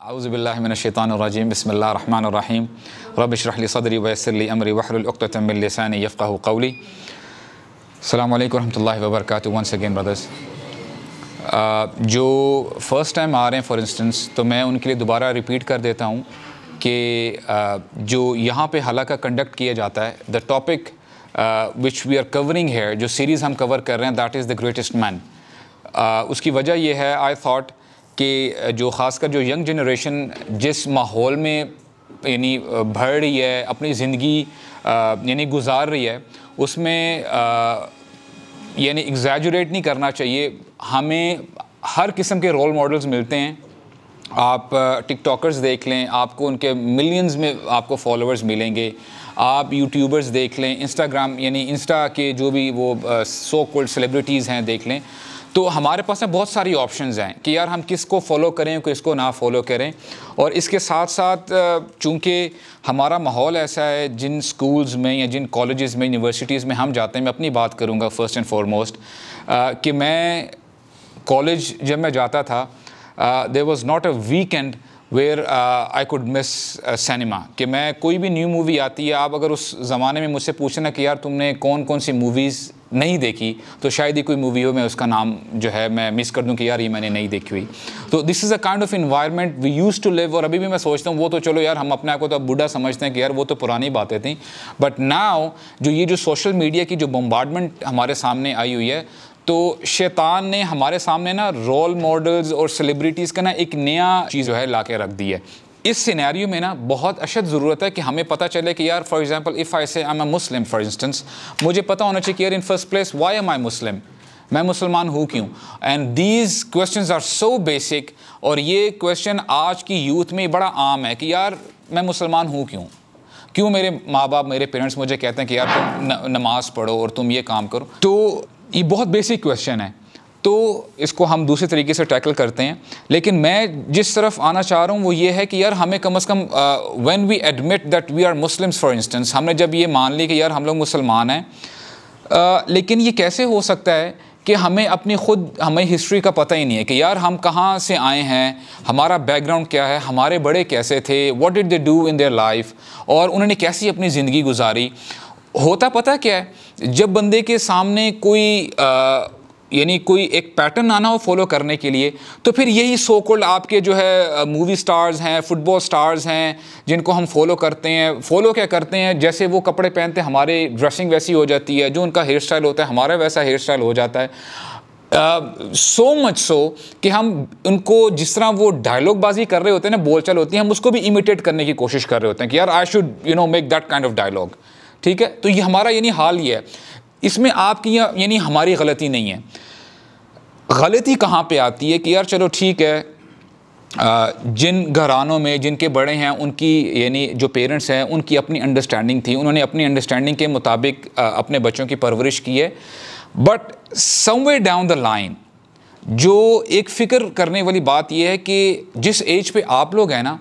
औज़ुबिल्लाहिमिनश्शैतानिर्रजीम बिस्मिल्लाहिर्रहमानिर्रहीम रब्बि इश्रह ली सदरी व यस्सिर ली अमरी वहलुल उक़दतम मिन लिसानी यफ़क़हू क़ौली। अस्सलामु अलैकुम रहमतुल्लाहि व बरकातुहू। वंस अगेन ब्रदर्स, जो फ़र्स्ट टाइम आ रहे हैं फॉर इंस्टेंस, तो मैं उनके लिए दोबारा रिपीट कर देता हूँ कि जो यहाँ पे हलक़ा कंडक्ट किया जाता है, the topic which we are covering here, जो सीरीज़ हम कवर कर रहे हैं, that is the greatest man. उसकी वजह यह है, आई थॉट कि जो ख़ासकर जो यंग जनरेशन जिस माहौल में यानी भर रही है, अपनी ज़िंदगी यानी गुजार रही है, उसमें यानी एग्ज़ैजुरेट नहीं करना चाहिए। हमें हर किस्म के रोल मॉडल्स मिलते हैं। आप टिकटॉकर्स देख लें, आपको उनके मिलियंस में आपको फॉलोअर्स मिलेंगे। आप यूट्यूबर्स देख लें, इंस्टाग्राम यानी इंस्टा के जो भी वो सो कॉल्ड सेलिब्रिटीज़ हैं देख लें। तो हमारे पास में बहुत सारी ऑप्शंस हैं कि यार हम किसको फॉलो करें, किसको ना फॉलो करें। और इसके साथ साथ चूँकि हमारा माहौल ऐसा है, जिन स्कूल्स में या जिन कॉलेजेस में, यूनिवर्सिटीज़ में हम जाते हैं, मैं अपनी बात करूँगा फ़र्स्ट एंड फॉरमोस्ट, कि मैं कॉलेज जब मैं जाता था, there was not a weekend where I could miss cinema, कि मैं कोई भी न्यू मूवी आती है, आप अगर उस ज़माने में मुझसे पूछना कि यार तुमने कौन कौन सी मूवीज़ नहीं देखी, तो शायद ही कोई मूवी हो मैं उसका नाम जो है मैं मिस कर दूं कि यार ये मैंने नहीं देखी हुई। तो this is a kind of environment we use to live. और अभी भी मैं सोचता हूँ, वो तो चलो यार हम अपने आप को तो अब बूढ़ा समझते हैं कि यार वो तो पुरानी बातें थी, बट नाउ जो सोशल मीडिया की जो बम्बार्डमेंट हमारे सामने आई हुई है, तो शैतान ने हमारे सामने ना रोल मॉडल्स और सेलिब्रिटीज़ का ना एक नया चीज़ जो है ला के रख दी है। इस सिनेरियो में ना बहुत अशद ज़रूरत है कि हमें पता चले कि यार for example if I say I am a Muslim for instance, मुझे पता होना चाहिए कि यार in first place why am I Muslim, मैं मुसलमान हूँ क्यों। And these questions are so basic, और ये क्वेश्चन आज की यूथ में बड़ा आम है कि यार मैं मुसलमान हूँ क्यों मेरे माँ बाप, मेरे पेरेंट्स मुझे कहते हैं कि यार तुम नमाज पढ़ो और तुम ये काम करो। तो ये बहुत बेसिक क्वेश्चन है, तो इसको हम दूसरे तरीके से टैकल करते हैं। लेकिन मैं जिस तरफ आना चाह रहा हूँ वो ये है कि यार हमें कम से कम when we admit that we are Muslims for instance, हमने जब ये मान ली कि यार हम लोग मुसलमान हैं, लेकिन ये कैसे हो सकता है कि हमें हिस्ट्री का पता ही नहीं है कि यार हम कहाँ से आए हैं, हमारा बैकग्राउंड क्या है, हमारे बड़े कैसे थे, what did they do in their life, और उन्होंने कैसी अपनी ज़िंदगी गुजारी। होता पता क्या है, जब बंदे के सामने कोई एक पैटर्न आना हो फॉलो करने के लिए, तो फिर यही सो कॉल्ड आपके जो है मूवी स्टार्स हैं, फुटबॉल स्टार्स हैं, जिनको हम फॉलो करते हैं। फॉलो क्या करते हैं, जैसे वो कपड़े पहनते हैं हमारी ड्रेसिंग वैसी हो जाती है, जो उनका हेयर स्टाइल होता है हमारा वैसा हेयर स्टाइल हो जाता है। सो मच सो कि हम उनको जिस तरह वो डायलॉग बाजी कर रहे होते हैं ना, बोलचाल होती है, हम उसको भी इमिटेट करने की कोशिश कर रहे होते हैं कि यार I should make that kind of dialogue. ठीक है, तो ये हमारा यानी हाल ही है। इसमें आपकी यानी हमारी गलती नहीं है। गलती कहाँ पे आती है कि यार चलो ठीक है, जिन घरानों में जिनके बड़े हैं उनकी यानी जो पेरेंट्स हैं उनकी अपनी अंडरस्टैंडिंग थी, उन्होंने अपनी अंडरस्टैंडिंग के मुताबिक अपने बच्चों की परवरिश की है। But somewhere down the line जो एक फ़िक्र करने वाली बात यह है कि जिस एज पे आप लोग हैं ना,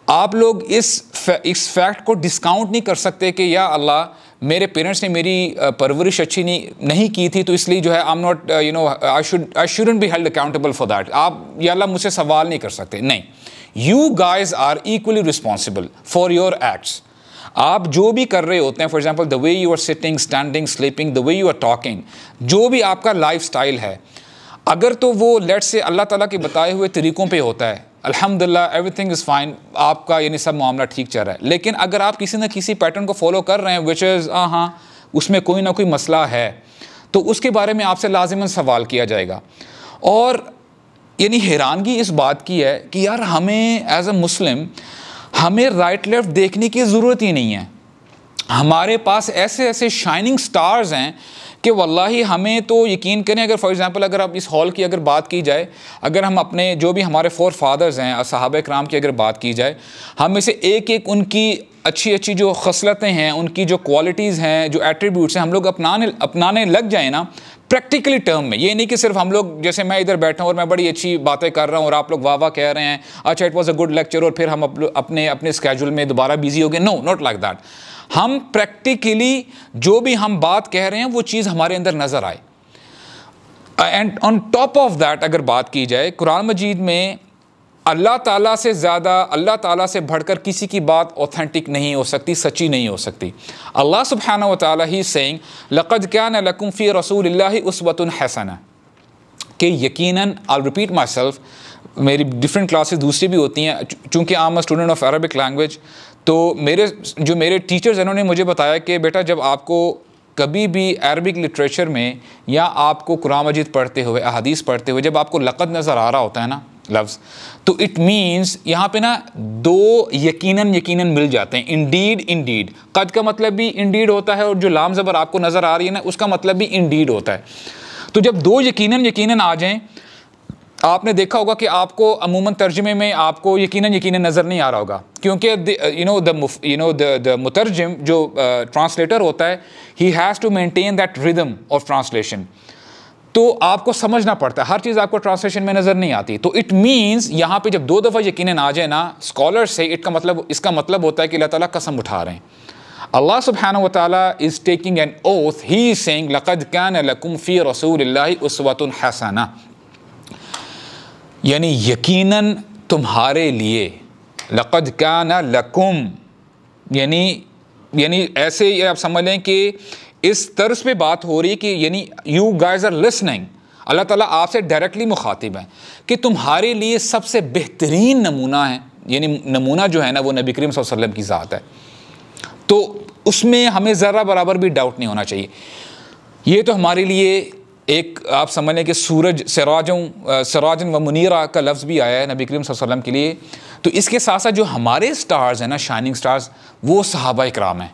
आप लोग इस फैक्ट को डिस्काउंट नहीं कर सकते कि या अल्लाह मेरे पेरेंट्स ने मेरी परवरिश अच्छी नहीं की थी, तो इसलिए जो है I am not I shouldn't be held accountable for that. आप या अल्लाह मुझसे सवाल नहीं कर सकते। नहीं, you guys are equally responsible for your acts. आप जो भी कर रहे होते हैं, for example the way you are sitting, standing, sleeping, the way you are talking, जो भी आपका लाइफ स्टाइल है, अगर तो वो लेट्स से अल्लाह ताला के बताए हुए तरीक़ों पे होता है, अल्हम्दुलिल्लाह एवरीथिंग इज़ फाइन, आपका यानी सब मामला ठीक चल रहा है। लेकिन अगर आप किसी न किसी पैटर्न को फॉलो कर रहे हैं विच इज़ हाँ उसमें कोई ना कोई मसला है, तो उसके बारे में आपसे लाजिमन सवाल किया जाएगा। और यानी हैरानगी इस बात की है कि यार हमें एज अ मुस्लिम हमें राइट लेफ़्ट देखने की ज़रूरत ही नहीं है। हमारे पास ऐसे ऐसे शाइनिंग स्टार्स हैं कि वल्लाही हमें तो यकीन करें, अगर फॉर एग्जांपल अगर आप इस हॉल की अगर बात की जाए, अगर हम अपने जो भी हमारे फोर फादर्स हैं, सहाबा कराम की अगर बात की जाए, हम में से एक एक उनकी अच्छी अच्छी जो खसलतें हैं, उनकी जो क्वालिटीज़ हैं, जो एट्रीब्यूट्स हैं, हम लोग अपनाने लग जाए ना प्रैक्टिकली टर्म में। ये नहीं कि सिर्फ हम लोग, जैसे मैं इधर बैठा हूँ और मैं बड़ी अच्छी बातें कर रहा हूँ और आप लोग वाह वाह कह रहे हैं, अच्छा it was a good lecture, और फिर हम अपने स्केड्यूल में दोबारा बिजी हो गए। No, not like that. हम प्रैक्टिकली जो भी हम बात कह रहे हैं वो चीज़ हमारे अंदर नज़र आए। And on top of that अगर बात की जाए, कुरान मजीद में अल्लाह ताला से ज़्यादा, अल्लाह ताला से बढ़कर किसी की बात ऑथेंटिक नहीं हो सकती, सच्ची नहीं हो सकती। अल्लाह सुब्हानहू व तआला ही सेइंग लक़द कान लकुम फ़ी रसूलिल्लाहि उस्वतुन हसना, कि यकीनन, आई रिपीट माई सेल्फ, मेरी डिफरेंट क्लासेस दूसरी भी होती हैं, चूँकि आई am a student of Arabic language, तो मेरे टीचर्स इन्होंने मुझे बताया कि बेटा जब आपको कभी भी अरबिक लिटरेचर में या आपको कुरान मजीद पढ़ते हुए, अहादीस पढ़ते हुए जब आपको लक़द नज़र आ रहा होता है ना लफ्ज़, तो इट मीन्स यहाँ पे ना दो यकीनन मिल जाते हैं। इंडीड, कद का मतलब भी इंडीड होता है, और जो लाम ज़बर आपको नज़र आ रही है ना उसका मतलब भी इंडीड होता है। तो जब दो यकीनन आ जाएं, आपने देखा होगा कि आपको अमूमन तर्जुमे में आपको यकीनन नज़र नहीं आ रहा होगा, क्योंकि द मुतरजिम जो ट्रांसलेटर होता है, he has to maintain that rhythm of translation. तो आपको समझना पड़ता है, हर चीज़ आपको ट्रांसलेशन में नज़र नहीं आती। तो इट मीन्स यहाँ पे जब दो दफ़ा यकीनन आ जाए ना स्कॉलर से, इसका मतलब होता है कि अल्लाह ताला कसम उठा रहे हैं। अल्लाह सुब्हानहू व तआला is taking an oath, he is saying लक़द कान लकुम फ़ी रसूलिल्लाहि उस्वतुन हसना, यानी यकीनन तुम्हारे लिए, लक़द कान लकुम, यानी ऐसे आप समझ लें कि इस तर्ज पे बात हो रही है कि यानी यू गाइज आर लिसनिंग, अल्लाह ताला आपसे डायरेक्टली मुखातिब है कि तुम्हारे लिए सबसे बेहतरीन नमूना है, यानी नमूना जो है ना वो नबी करीम सल्लल्लाहु अलैहि वसल्लम की ज़ात है। तो उसमें हमें ज़रा बराबर भी डाउट नहीं होना चाहिए। ये तो हमारे लिए एक, आप समझ लें कि सूरज, सिराजन व मुनीरा का लफ्ज़ भी आया है नबी करीम सल्लल्लाहु अलैहि वसल्लम के लिए। तो इसके साथ साथ जो हमारे स्टार्स हैं ना, शाइनिंग स्टार्स, वो सहाबा इकराम हैं।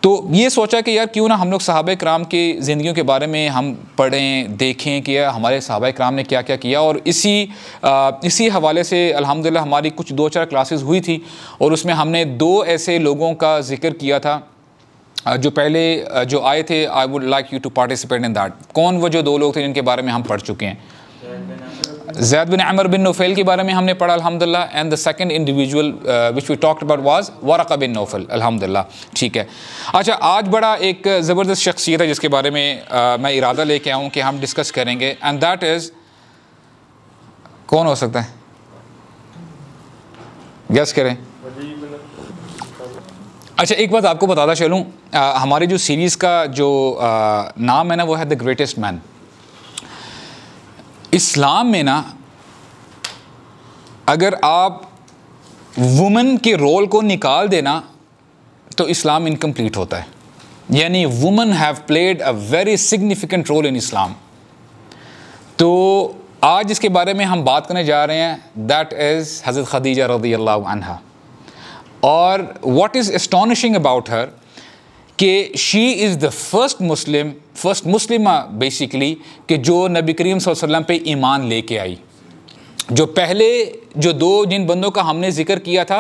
तो ये सोचा कि यार क्यों ना हम लोग सहाबा इकराम की ज़िंदगियों के बारे में हम पढ़ें, देखें कि हमारे सहाबा इकराम ने क्या क्या किया। और इसी हवाले से अल्हम्दुलिल्लाह हमारी कुछ 2-4 क्लासेस हुई थी, और उसमें हमने 2 ऐसे लोगों का जिक्र किया था जो पहले जो आए थे। I would like you to participate in that. कौन वो जो 2 लोग थे जिनके बारे में हम पढ़ चुके हैं? ज़ैद बिन अमर बिन नौफल के बारे में हमने पढ़ा अल्हम्दुलिल्लाह, and the second individual which we talked about was Waraqa bin Nawfal अल्हम्दुलिल्लाह। ठीक है, अच्छा, आज बड़ा एक ज़बरदस्त शख्सियत है जिसके बारे में मैं इरादा लेके आऊँ कि हम डिस्कस करेंगे, एंड दैट इज़, कौन हो सकता है? गेस करें। अच्छा, एक बात आपको बताता चलूँ, हमारी जो सीरीज़ का जो नाम है ना वो है द ग्रेटेस्ट मैन। इस्लाम में ना अगर आप वुमन के रोल को निकाल देना तो इस्लाम इनकम्प्लीट होता है, यानी woman have played a very significant role in Islam. तो आज इसके बारे में हम बात करने जा रहे हैं, दैट इज़ हज़रत खदीजा रज़ियल्लाहु अन्हा। और what is astonishing about her कि शी इज़ द फर्स्ट मुस्लिमा बेसिकली, कि जो नबी करीम सल्लल्लाहु अलैहि वसल्लम पे ईमान लेके आई। जो पहले जो 2 जिन बंदों का हमने जिक्र किया था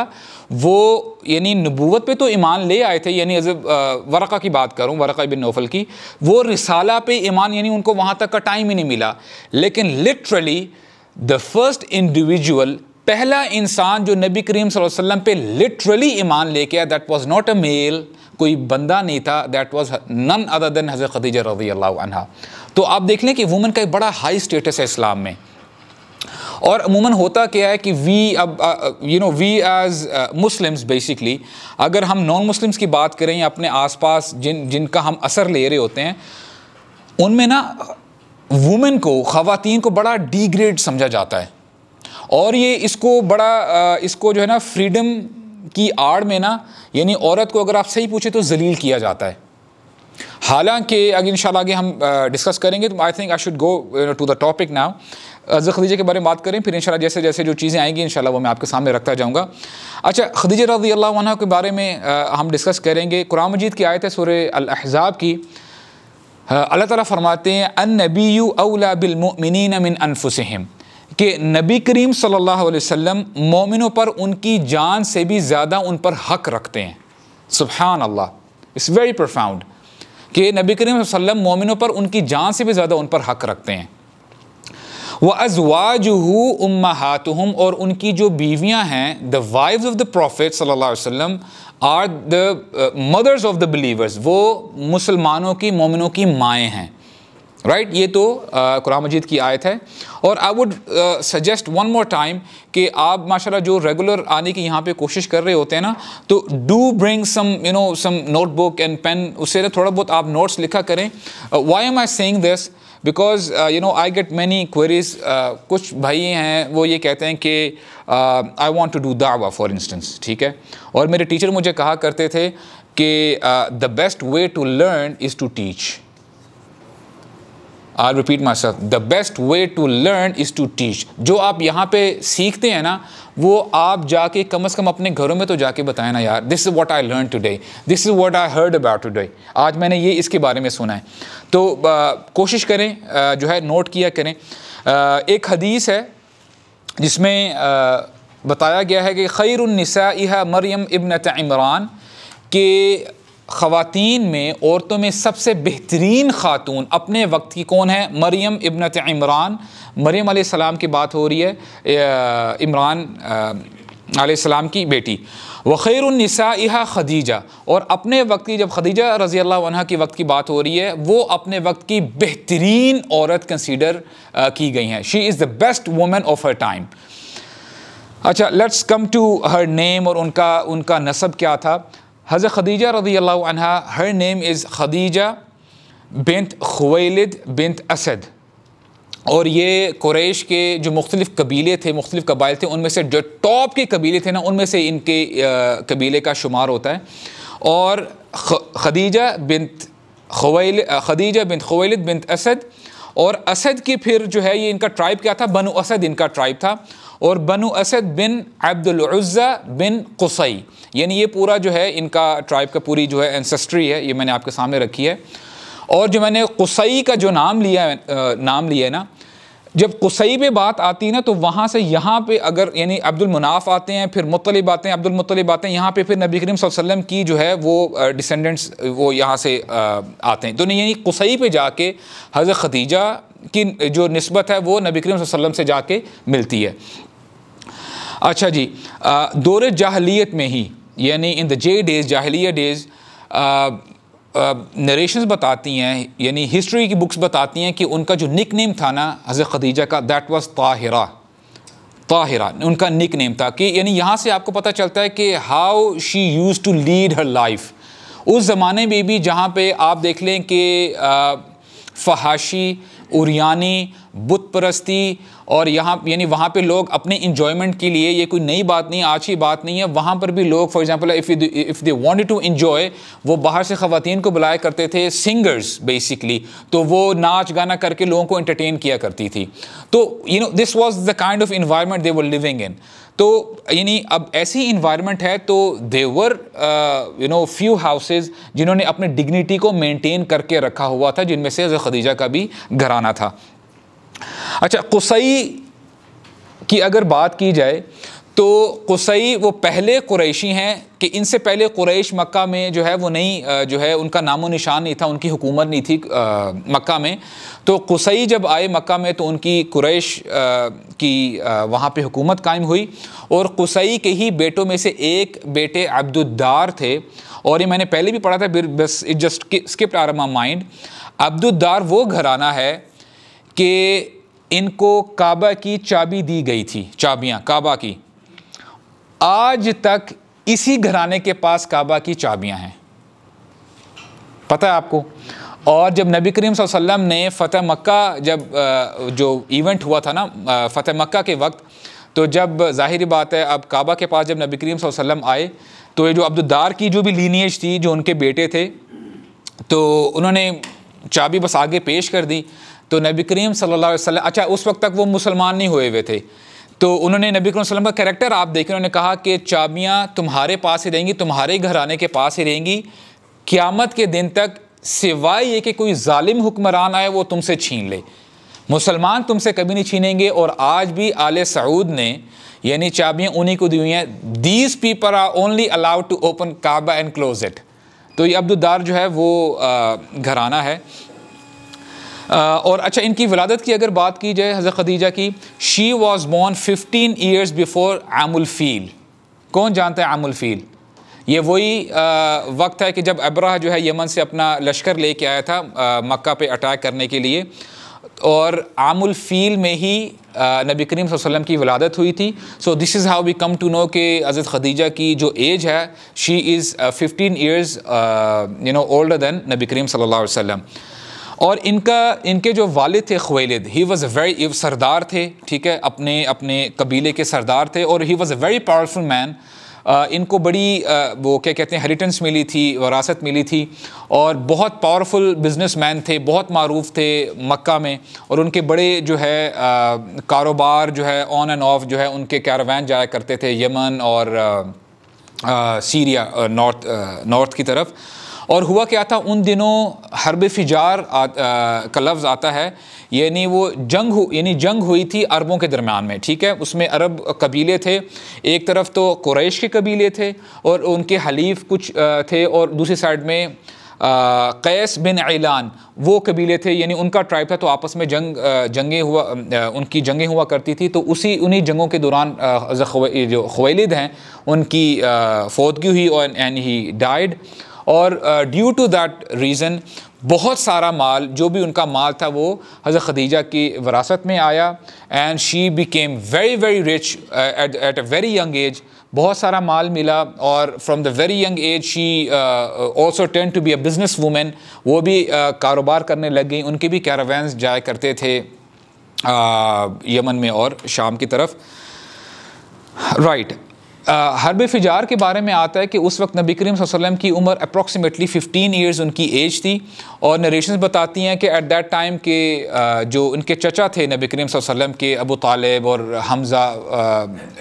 वो यानी नबूवत पे तो ईमान ले आए थे, यानी वरक़ा की बात करूँ, वरक़ा बिन नौफल की, वो रिसाला पे ईमान, यानी उनको वहाँ तक का टाइम ही नहीं मिला। लेकिन लिटरली द फर्स्ट इंडिविजुअल, पहला इंसान जो नबी करीम सल्लल्लाहु अलैहि वसल्लम पे लिटरली ईमान लेके आया, that was not a male, कोई बंदा नहीं था, that was none other than हज़रत खदीजा रज़ियल्लाहु अन्हा। तो आप देख लें कि वुमन का एक बड़ा हाई स्टेटस है इस्लाम में। और अमूमन होता क्या है कि वी एज मुस्लिम्स बेसिकली, अगर हम नॉन मुस्लिम्स की बात करें या अपने आसपास जिनका हम असर ले रहे होते हैं, उनमें ना वुमेन को, ख़वातीन को बड़ा डिग्रेड समझा जाता है। और ये इसको जो है ना फ्रीडम की आड़ में ना, यानी औरत को अगर आप सही पूछे तो जलील किया जाता है। हालांकि अगर इंशाल्लाह आगे हम डिस्कस करेंगे, तो I think I should go to the topic now. हज़रत खदीजा के बारे में बात करें, फिर इंशाल्लाह जैसे जैसे जो चीज़ें आएंगी इंशाल्लाह वो मैं आपके सामने रखता जाऊँगा। अच्छा, खदीजा रज़ियल्लाहु अन्हा के बारे में हम डिस्कस करेंगे। कुरान मजीद की आयत है सूरह अल-अहज़ाब की, अल्लाह ताला फरमाते हैं अन-नबिय्यु औला बिल मुमिनीन मिन अनफुसिहिम, कि नबी करीम सल्लल्लाहु अलैहि वसल्लम मोमिनों पर उनकी जान से भी ज़्यादा उन पर हक़ रखते हैं। सुब्हान अल्लाह, इट्स वेरी प्रोफाउंड कि नबी करीम सल्लल्लाहु अलैहि वसल्लम मोमिनों पर उनकी जान से भी ज़्यादा उन पर हक़ रखते हैं। व अज़वाजुहु उम्महातुहुम, और उनकी जो बीवियाँ हैं, the wives of the prophet सल्लल्लाहु अलैहि वसल्लम are the mothers of the believers, वो मुसलमानों की, मोमिनों की माएँ हैं। राइट ये तो कुरान मजीद की आयत है। और आई would suggest one more time कि आप माशाल्लाह जो रेगुलर आने की यहाँ पे कोशिश कर रहे होते हैं ना, तो do bring some some notebook and pen, उससे ना थोड़ा बहुत आप नोट्स लिखा करें। Why am I saying this, because I get many queries. कुछ भाई हैं वो ये कहते हैं कि आई वॉन्ट टू डू दावा फॉर इंस्टेंस, ठीक है, और मेरे टीचर मुझे कहा करते थे कि the best way to learn is to teach. I'll repeat myself, the best way to learn is to teach। जो आप यहाँ पे सीखते हैं ना, वो आप जाके कम से कम अपने घरों में तो जाके बताएं ना, यार this is what I learned today, this is what I heard about today, आज मैंने ये इसके बारे में सुना है। तो कोशिश करें जो है नोट किया करें। एक हदीस है जिसमें बताया गया है कि खैरुन निसाइहा मरियम इब्नत इमरान, के ख़वातीन में, औरतों में सबसे बेहतरीन ख़ातून अपने वक्त की कौन है? मरियम इब्नत इमरान, मरियम अलैहिस्सलाम की बात हो रही है, इमरान अलैहिस्सलाम की बेटी। व खैरुन निसाइहा खदीजा, और अपने वक्त की, जब खदीजा रज़ी अल्लाह अन्हा की वक्त की बात हो रही है, वो अपने वक्त की बेहतरीन औरत कंसीडर की गई हैं। She is the best woman of her time. अच्छा, let's come to her name, और उनका नसब क्या था। हज़रत खदीजा रज़ी अल्लाह अन्हा, her name is Khadija bint Khuwaylid bint Asad, और ये कुरैश के जो मुख्तलिफ़ कबीले थे, मुख्तलिफ़ कबाइल थे, उनमें से जो टॉप के कबीले थे ना, उनमें से इनके कबीले का शुमार होता है। और Khadija bint Khuwaylid bint Asad, और असद की फिर जो है ये इनका ट्राइब क्या था? बनु असद इनका ट्राइब था। और बनु असद बिन अब्दुल उज़्ज़ा बिन कुसई, यानी ये पूरा जो है इनका ट्राइब का पूरी जो है एंसेस्ट्री है, ये मैंने आपके सामने रखी है। और जो मैंने कुसई का जो नाम लिया है ना, जब कुसई पे बात आती है ना, तो वहाँ से यहाँ पे अगर यानी अब्दुल मुनाफ आते हैं, फिर मुत्तलिब आते हैं, अब्दुल मुत्तलिब आते हैं, यहाँ पे फिर नबी करीम सल्लल्लाहु अलैहि वसल्लम की जो है वो डिसेंडेंट्स वो यहाँ से आते हैं। तो यानी कुसई पे जाके हज़रत खदीजा की जो निस्बत है वो नबी करीम सल्लल्लाहु अलैहि वसल्लम से जाके मिलती है। अच्छा जी, दौर जाहलियत में ही, यानी इन द जे डेज़, जाहलिया डेज़, नरेशंस बताती हैं, यानी हिस्ट्री की बुक्स बताती हैं कि उनका जो निक नेम था ना हज़रत खदीजा का, दैट वाज ताहिरा। ताहिरा उनका निक नेम था, कि यानी यहाँ से आपको पता चलता है कि how she use to lead her life. उस ज़माने में भी जहाँ पे आप देख लें कि फहाशी, उरियानी, बुत परस्ती, और यहाँ यानी वहाँ पे लोग अपने इंजॉयमेंट के लिए, ये कोई नई बात नहीं, आज की बात नहीं है, वहाँ पर भी लोग for example if they wanted to enjoy, वो बाहर से ख़वातीन को बुलाया करते थे, सिंगर्स बेसिकली, तो वो नाच गाना करके लोगों को एंटरटेन किया करती थी। तो this was the kind of environment they were living in. तो यानी अब ऐसी इन्वायरमेंट है, तो देवर फ्यू हाउसेज जिन्होंने अपने डिग्निटी को मेंटेन करके रखा हुआ था, जिनमें से हज़रत खदीजा का भी घराना था। अच्छा, कुसई की अगर बात की जाए तो कुसई वो पहले कुरैशी हैं कि इनसे पहले कुरैश मक्का में जो है वो नहीं जो है उनका नामो निशान नहीं था, उनकी हुकूमत नहीं थी मक्का में। तो कुसई जब आए मक्का में तो उनकी कुरैश की वहाँ पे हुकूमत कायम हुई, और कुसई के ही बेटों में से एक बेटे अब्दुद्दार थे। और ये मैंने पहले भी पढ़ा था, बस it just skipped out of my mind. अब्दुद्दार वो घराना है कि इनको काबा की चाबी दी गई थी, चाबियाँ काबा की, आज तक इसी घराने के पास काबा की चाबियां हैं, पता है आपको। और जब नबी करीम सल्लल्लाहु अलैहि वसल्लम ने फ़तह मक्का, जब जो इवेंट हुआ था ना फ़तह मक्का के वक्त, तो जब ज़ाहिरी बात है अब काबा के पास जब नबी करीम सल्लल्लाहु अलैहि वसल्लम आए, तो ये जो अब्दुद्दार की जो भी लीनिएज थी, जो उनके बेटे थे, तो उन्होंने चाबी बस आगे पेश कर दी। तो नबी करीम सल्लल्लाहु अलैहि वसल्लम, अच्छा उस वक्त तक वो मुसलमान नहीं हुए हुए थे, तो उन्होंने नबी करीम सल्लल्लाहु अलैहि वसल्लम का कैरेक्टर आप देखें, उन्होंने कहा कि चाबियाँ तुम्हारे पास ही रहेंगी, तुम्हारे घराने के पास ही रहेंगी क़यामत के दिन तक, सिवाय ये कि कोई जालिम हुक्मरान आए वो तुमसे छीन ले। मुसलमान तुमसे कभी नहीं छीनेंगे। और आज भी आले सऊद ने यानी चाबियाँ उन्हीं को दी हुई हैं। These people are only allowed to open Kaaba and close it. तो ये अब्दुद्दार जो है वो घराना है। और अच्छा, इनकी विलादत की अगर बात की जाए हज़रत खदीजा की, she was born 15 years before आमुल फील। कौन जानता है आमुल फील? ये वही वक्त है कि जब अब्रहा जो है यमन से अपना लश्कर लेके आया था मक्का पे अटैक करने के लिए, और आमुल फील में ही नबी करीम सल्लल्लाहु अलैहि वसल्लम की विलादत हुई थी। So this is how we come to know कि हज़रत खदीजा की जो एज है, she is 15 years older than नबी करीम सल्लल्लाहु अलैहि वसल्लम। और इनके जो वालिद थे खुवैलिद, ही वॉज़ अ वेरी सरदार थे, ठीक है, अपने कबीले के सरदार थे, और ही was a very powerful man. इनको बड़ी वो क्या कहते हैं हेरिटेंस मिली थी, वरासत मिली थी, और बहुत पावरफुल बिजनेसमैन थे, बहुत मारूफ थे मक्का में, और उनके बड़े जो है कारोबार जो है ऑन एंड ऑफ जो है उनके कैरावान जाया करते थे यमन और सीरिया नॉर्थ की तरफ। और हुआ क्या था, उन दिनों हर्ब फिजार का लफ्ज़ आता है, यानी वो जंग हुई थी अरबों के दरमियान में, ठीक है। उसमें अरब कबीले थे, एक तरफ तो कुरैश के कबीले थे और उनके हलीफ कुछ थे, और दूसरी साइड में कैस बिन ऐलान वो कबीले थे, यानी उनका ट्राइब था। तो आपस में उनकी जंगें हुआ करती थी। तो उन्हीं जंगों के दौरान जो खुवैलिद हैं उनकी फौतगी हुई और एंड ही डाइड। और ड्यू टू दैट रीज़न बहुत सारा माल, जो भी उनका माल था, वो हज़रत खदीजा की विरासत में आया, and she became very very rich at a very young age. बहुत सारा माल मिला, और from the very young age she also tend to be a business woman. वो भी कारोबार करने लग गई, उनके भी कैरावान्स जाया करते थे यमन में और शाम की तरफ, राइट। हर्ब फिजार के बारे में आता है कि उस वक्त नबी करीम सल्लल्लाहु अलैहि वसल्लम की उम्र अप्रॉक्सीमेटली 15 ईयर्स उनकी एज थी। और नरेशंस बताती हैं कि एट दैट टाइम के जो उनके चचा थे नबी करीम सल्लल्लाहु अलैहि वसल्लम के, अबू तालिब और हमज़ा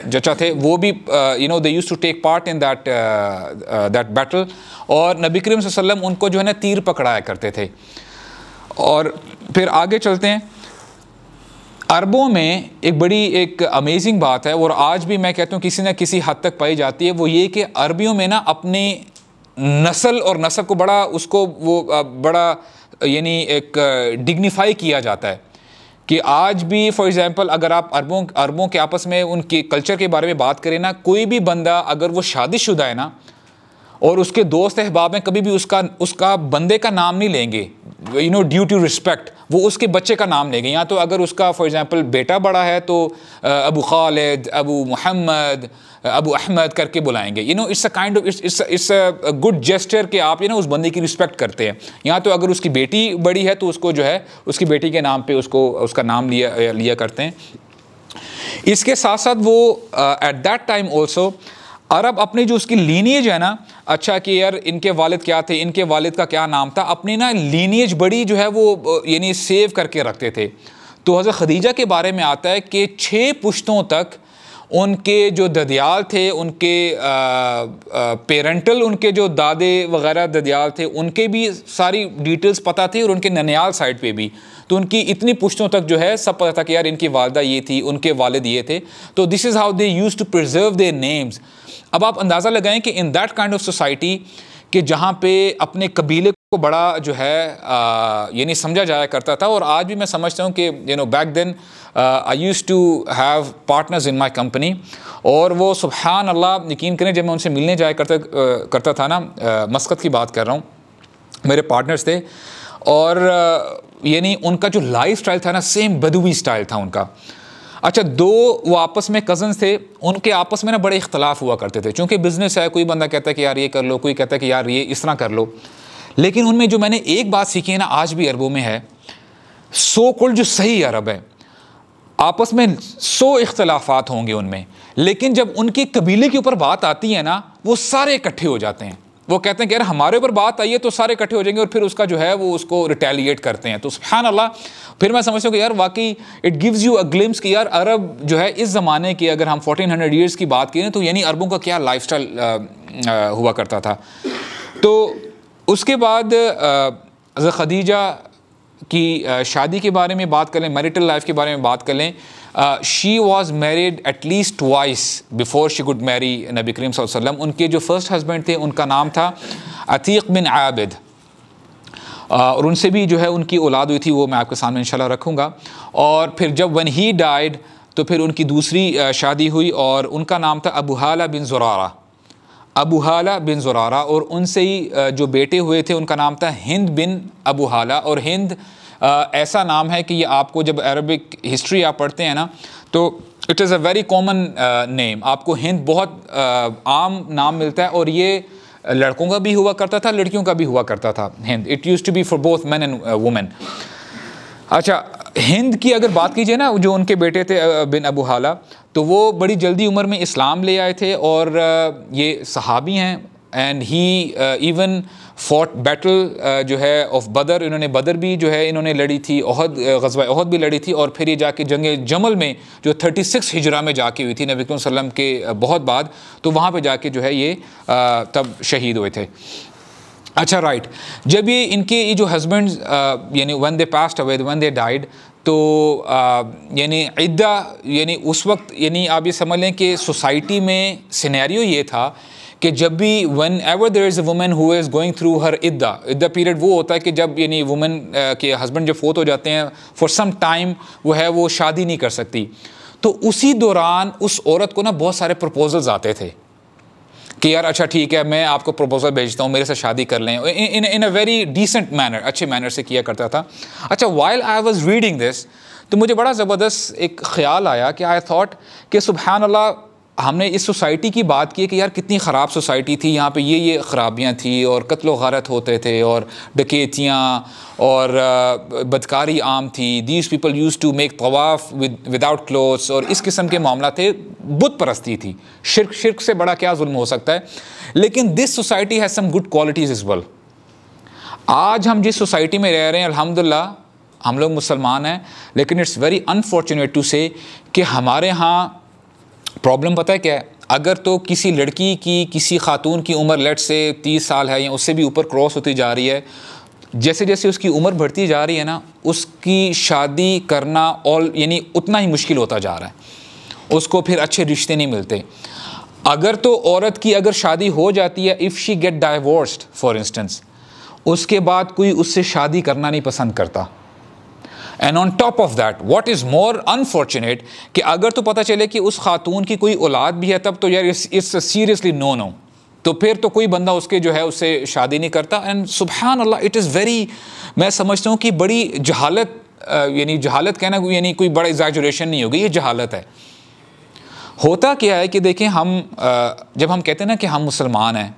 चचा थे, वो भी they used to take part in that battle. और नबी करीम सल्लल्लाहु अलैहि वसल्लम उनको जो है ना तीर पकड़ाया करते थे। और फिर आगे चलते हैं। अरबों में एक अमेजिंग बात है, और आज भी मैं कहता हूँ किसी न किसी हद तक पाई जाती है, वो ये कि अरबियों में ना अपने नस्ल और नसब को बड़ा यानी एक डिग्निफाई किया जाता है। कि आज भी फॉर एग्ज़ाम्पल अगर आप अरबों के आपस में उनके कल्चर के बारे में बात करें ना, कोई भी बंदा अगर वो शादीशुदा है ना, और उसके दोस्त अहबाब में कभी भी उसका बंदे का नाम नहीं लेंगे, ड्यू टू रिस्पेक्ट, वो उसके बच्चे का नाम लेंगे। या तो अगर उसका फॉर एग्जांपल बेटा बड़ा है तो अबू खालिद, अबू मोहम्मद, अबू अहमद करके बुलाएंगे। It's a kind of it's a good gesture कि आप उस बंदे की रिस्पेक्ट करते हैं। या तो अगर उसकी बेटी बड़ी है तो उसको जो है उसकी बेटी के नाम पे उसका नाम लिया करते हैं। इसके साथ साथ वो एट दैट टाइम ऑल्सो अरब अपनी जो उसकी लीनिएज है ना, अच्छा कि यार इनके वालिद क्या थे, इनके वालिद का क्या नाम था, अपनी ना लीनिएज बड़ी जो है वो यानी सेव करके रखते थे। तो हज़रत खदीजा के बारे में आता है कि 6 पुश्तों तक उनके जो ददियाल थे, उनके पेरेंटल उनके जो दादे वगैरह ददियाल थे, उनके भी सारी डिटेल्स पता थी, और उनके ननियाल साइड पे भी। तो उनकी इतनी पुश्तों तक जो है सब पता था कि यार इनकी वालदा ये थी, उनके वालिद ये थे। तो this is how they used to preserve their names. अब आप अंदाज़ा लगाएं कि in that kind of society कि जहाँ पे अपने कबीले को बड़ा जो है यानी समझा जाया करता था। और आज भी मैं समझता हूँ कि back then I used to have partners in my company, और वो सुभान अल्लाह, यकीन करें जब मैं उनसे मिलने जाया करता था ना, मस्कत की बात कर रहा हूँ, मेरे पार्टनर्स थे, और यानी उनका जो लाइफ स्टाइल था ना, सेम बदूवी स्टाइल था उनका। अच्छा, वो आपस में कज़न्स थे, उनके आपस में ना बड़े इख्तलाफ हुआ करते थे, चूँकि बिज़नेस है, कोई बंदा कहता है कि यार ये कर लो, कोई कहता है कि यार ये इस तरह कर लो। लेकिन उनमें जो मैंने एक बात सीखी है ना, आज भी अरबों में है, सो कॉल्ड जो सही अरब है, आपस में 100 इख्तलाफात होंगे उनमें, लेकिन जब उनके कबीले के ऊपर बात आती है ना, वो सारे इकट्ठे हो जाते हैं। वो कहते हैं कि यार हमारे ऊपर बात आई है तो सारे इकट्ठे हो जाएंगे, और फिर उसका जो है वो उसको रिटेलिएट करते हैं। तो सुभान अल्लाह, फिर मैं समझता हूँ कि यार वाकई it gives you a glimpse कि यार अरब जो है इस ज़माने की, अगर हम 1400 ईयर्स की बात करें तो यानी अरबों का क्या लाइफस्टाइल हुआ करता था। तो उसके बाद हज़रत खदीजा की शादी के बारे में बात कर लें, मैरिटल लाइफ के बारे में बात कर लें। She was married at least twice before she could Mary नबी करीम सल्लल्लाहु अलैहि वसल्लम। उनके जो फर्स्ट हस्बैंड थे उनका नाम था अतीक बिन आबिद, और उनसे भी जो है उनकी औलाद हुई थी, वो मैं आपके सामने इंशाल्लाह रखूँगा। और फिर जब व्हेन ही डाइड तो फिर उनकी दूसरी शादी हुई, और उनका नाम था अबू हाला बिन ज़ुरारा। अबू हाला बिन ज़ुरारा, और उनसे ही जो बेटे हुए थे उनका नाम था हिंद बिन अबू हाला। और हिंद ऐसा नाम है कि ये आपको जब अरबिक हिस्ट्री आप पढ़ते हैं ना तो it is a very common name, आपको हिंद बहुत आम नाम मिलता है, और ये लड़कों का भी हुआ करता था, लड़कियों का भी हुआ करता था Hind. It used to be for both man and women. अच्छा, हिंद की अगर बात कीजिए ना, जो उनके बेटे थे बिन अबू हाला, तो वो बड़ी जल्दी उम्र में इस्लाम ले आए थे, और ये सहाबी हैं। And he even fought battle जो है ऑफ बदर, इन्होंने बदर भी जो है इन्होंने लड़ी थी, ओहद ग़ज़वा ओहद भी लड़ी थी, और फिर ये जाके जंग जमल में जो 36 हिजरा में जाके हुई थी नबी सल्लम के बहुत बाद, तो वहाँ पे जाके जो है ये तब शहीद हुए थे। अच्छा राइट, जब ये इनके ये जो हस्बैंड्स यानी when they passed away, when they died, तो यानी इद्दा, यानी उस वक्त, यानी आप ये समझ लें कि सोसाइटी में सिनेरियो ये था कि जब भी one ever there is a woman who is going through her इद्दा पीरियड, वो होता है कि जब यानी वुमन के हस्बैंड जब फोत हो जाते हैं फॉर सम टाइम, वो शादी नहीं कर सकती, तो उसी दौरान उस औरत को ना बहुत सारे प्रपोजल्स आते थे कि यार अच्छा ठीक है, मैं आपको प्रपोजल भेजता हूँ, मेरे से शादी कर लें, इन अ वेरी डिसेंट मैनर, अच्छे मैनर से किया करता था। अच्छा, while I was reading this, तो मुझे बड़ा ज़बरदस्त एक ख्याल आया कि आई थॉट कि सुबहान अल्लाह, हमने इस सोसाइटी की बात की कि यार कितनी ख़राब सोसाइटी थी, यहाँ पे ये ख़राबियाँ थी, और कत्ल व गारत होते थे, और डकैतियाँ और बदकारी आम थी। These people use to make तवाफ़ विदाउट क्लोथ्स, और इस किस्म के मामला थे, बुत परस्ती थी, शिर्क से बड़ा क्या जुल्म हो सकता है। लेकिन this society has some good qualities is well. आज हम जिस सोसाइटी में रह रहे हैं, अल्हम्दुलिल्लाह हम लोग मुसलमान हैं, लेकिन इट्स वेरी अनफॉर्चुनेट टू से कि हमारे यहाँ प्रॉब्लम पता है क्या है, अगर तो किसी लड़की की, किसी खातून की उम्र लेट से 30 साल है या उससे भी ऊपर क्रॉस होती जा रही है, जैसे जैसे उसकी उम्र बढ़ती जा रही है ना, उसकी शादी करना ऑल यानी उतना ही मुश्किल होता जा रहा है, उसको फिर अच्छे रिश्ते नहीं मिलते। अगर तो औरत की अगर शादी हो जाती है, if she get divorced for instance, उसके बाद कोई उससे शादी करना नहीं पसंद करता। And on top of that what is more unfortunate कि अगर तो पता चले कि उस खातून की कोई औलाद भी है, तब तो यार इट्स सीरियसली नो, तो फिर तो कोई बंदा उसके जो है उससे शादी नहीं करता। एंड सुबहान अल्लाह, इट इज़ वेरी, मैं समझता हूँ कि बड़ी जहालत, यानी जहालत कहना यानी कोई बड़ा एग्जैजरेशन नहीं होगी, ये जहालत है। होता क्या है कि देखें, हम जब हम कहते हैं ना कि हम मुसलमान हैं,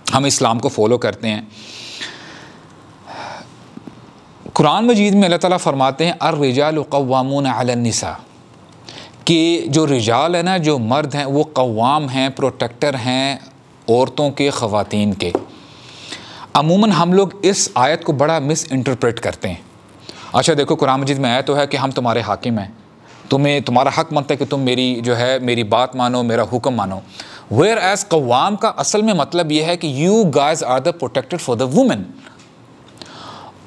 हम इस्लाम को फॉलो करते हैं, कुरान मजीद में अल्लाह ताला फरमाते हैं अर्रिजालु क़व्वामून अलन निसा, कि जो रिजाल है ना, जो मर्द हैं, वो क़व्वाम हैं, प्रोटेक्टर हैं औरतों के, ख़वातीन के। अमूमन हम लोग इस आयत को बड़ा मिस इंटरप्रेट करते हैं। अच्छा देखो, कुरान मजीद में आया तो है कि हम तुम्हारे हाकिम हैं, तुम्हारा हक बनता है कि तुम मेरी जो है मेरी बात मानो, मेरा हुक्म मानो। वेयर एज क़व्वाम का असल में मतलब यह है कि you guys are the protector for the women.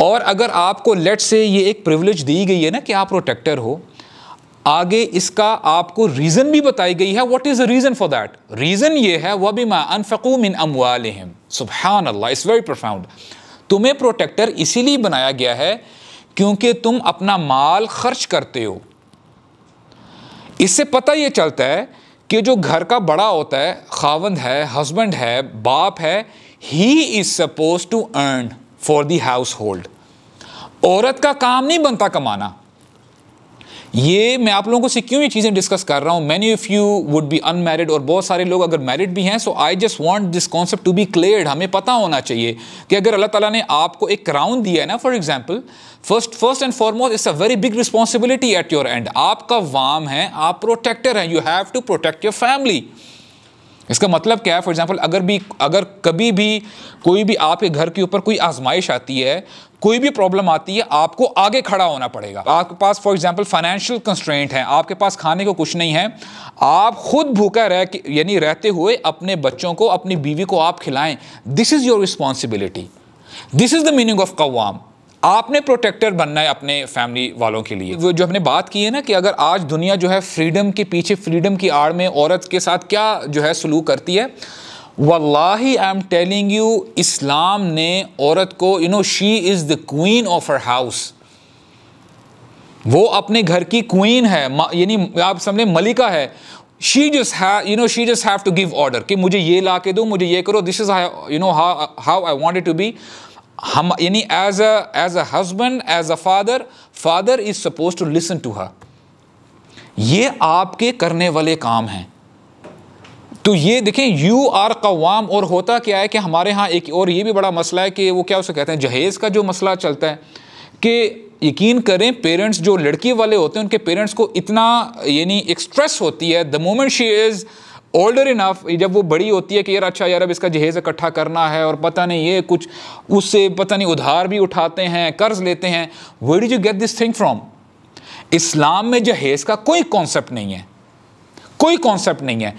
और अगर आपको लेट से ये एक प्रिविलेज दी गई है ना कि आप प्रोटेक्टर हो, आगे इसका आपको रीज़न भी बताई गई है। What is the reason for that? Reason ये है वबिमा अनफ़क़ू मिन अम्वालिहिम। सुब्हान अल्लाह, इट्स वेरी प्रोफाउंड। तुम्हें प्रोटेक्टर इसीलिए बनाया गया है क्योंकि तुम अपना माल खर्च करते हो। इससे पता ये चलता है कि जो घर का बड़ा होता है, खावंद है, हस्बैंड है, बाप है, he is suppose to earn for the household. औरत का काम नहीं बनता कमाना। ये मैं आप लोगों से क्यों ये चीज़ें डिस्कस कर रहा हूँ, many of you would be unmarried, और बहुत सारे लोग अगर मैरिड भी हैं, so I just want this concept to be cleared. हमें पता होना चाहिए कि अगर अल्लाह ताला ने आपको एक क्राउन दिया है ना, for example, first and foremost it's a very big responsibility at your end. आपका वाम है, आप प्रोटेक्टर हैं, you have to protect your family. इसका मतलब क्या है? फॉर एग्जाम्पल, अगर कभी भी कोई भी आपके घर के ऊपर कोई आजमाइश आती है, कोई भी प्रॉब्लम आती है, आपको आगे खड़ा होना पड़ेगा। आपके पास फॉर एग्जाम्पल फाइनेंशियल कंस्ट्रेंट है, आपके पास खाने को कुछ नहीं है, आप खुद भूखा यानी रहते हुए अपने बच्चों को, अपनी बीवी को आप खिलाएं। This is your responsibility, this is the meaning of कव्वाम। आपने प्रोटेक्टर बनना है अपने फैमिली वालों के लिए। वो जो हमने बात की है ना कि अगर आज दुनिया जो है फ्रीडम के पीछे, फ्रीडम की आड़ में औरत के साथ क्या जो है सलूक करती है, वल्लाही आई एम टेलिंग यू, इस्लाम ने औरत को she is the queen of her house. वो अपने घर की क्वीन है, यानी आप समझे मलिका है। she just have to give order कि मुझे ये ला के दो, मुझे ये करो, this is how I want it to be. हम यानी as a husband, as a father is supposed to listen to her. ये आपके करने वाले काम हैं. तो ये देखें, यू आर कवाम. और होता क्या है कि हमारे यहाँ एक और ये भी बड़ा मसला है कि वो क्या उसे कहते हैं, जहेज़ का जो मसला चलता है कि यकीन करें पेरेंट्स जो लड़की वाले होते हैं उनके पेरेंट्स को इतना यानी एक स्ट्रेस होती है the moment she is older enough, जब वो बड़ी होती है कि यार अच्छा यार अब इसका जहेज़ इकट्ठा करना है और पता नहीं ये कुछ उससे पता नहीं उधार भी उठाते हैं, कर्ज लेते हैं. Where did you get this thing from? इस्लाम में जहेज़ का कोई कॉन्सेप्ट नहीं है, कोई कॉन्सेप्ट नहीं है.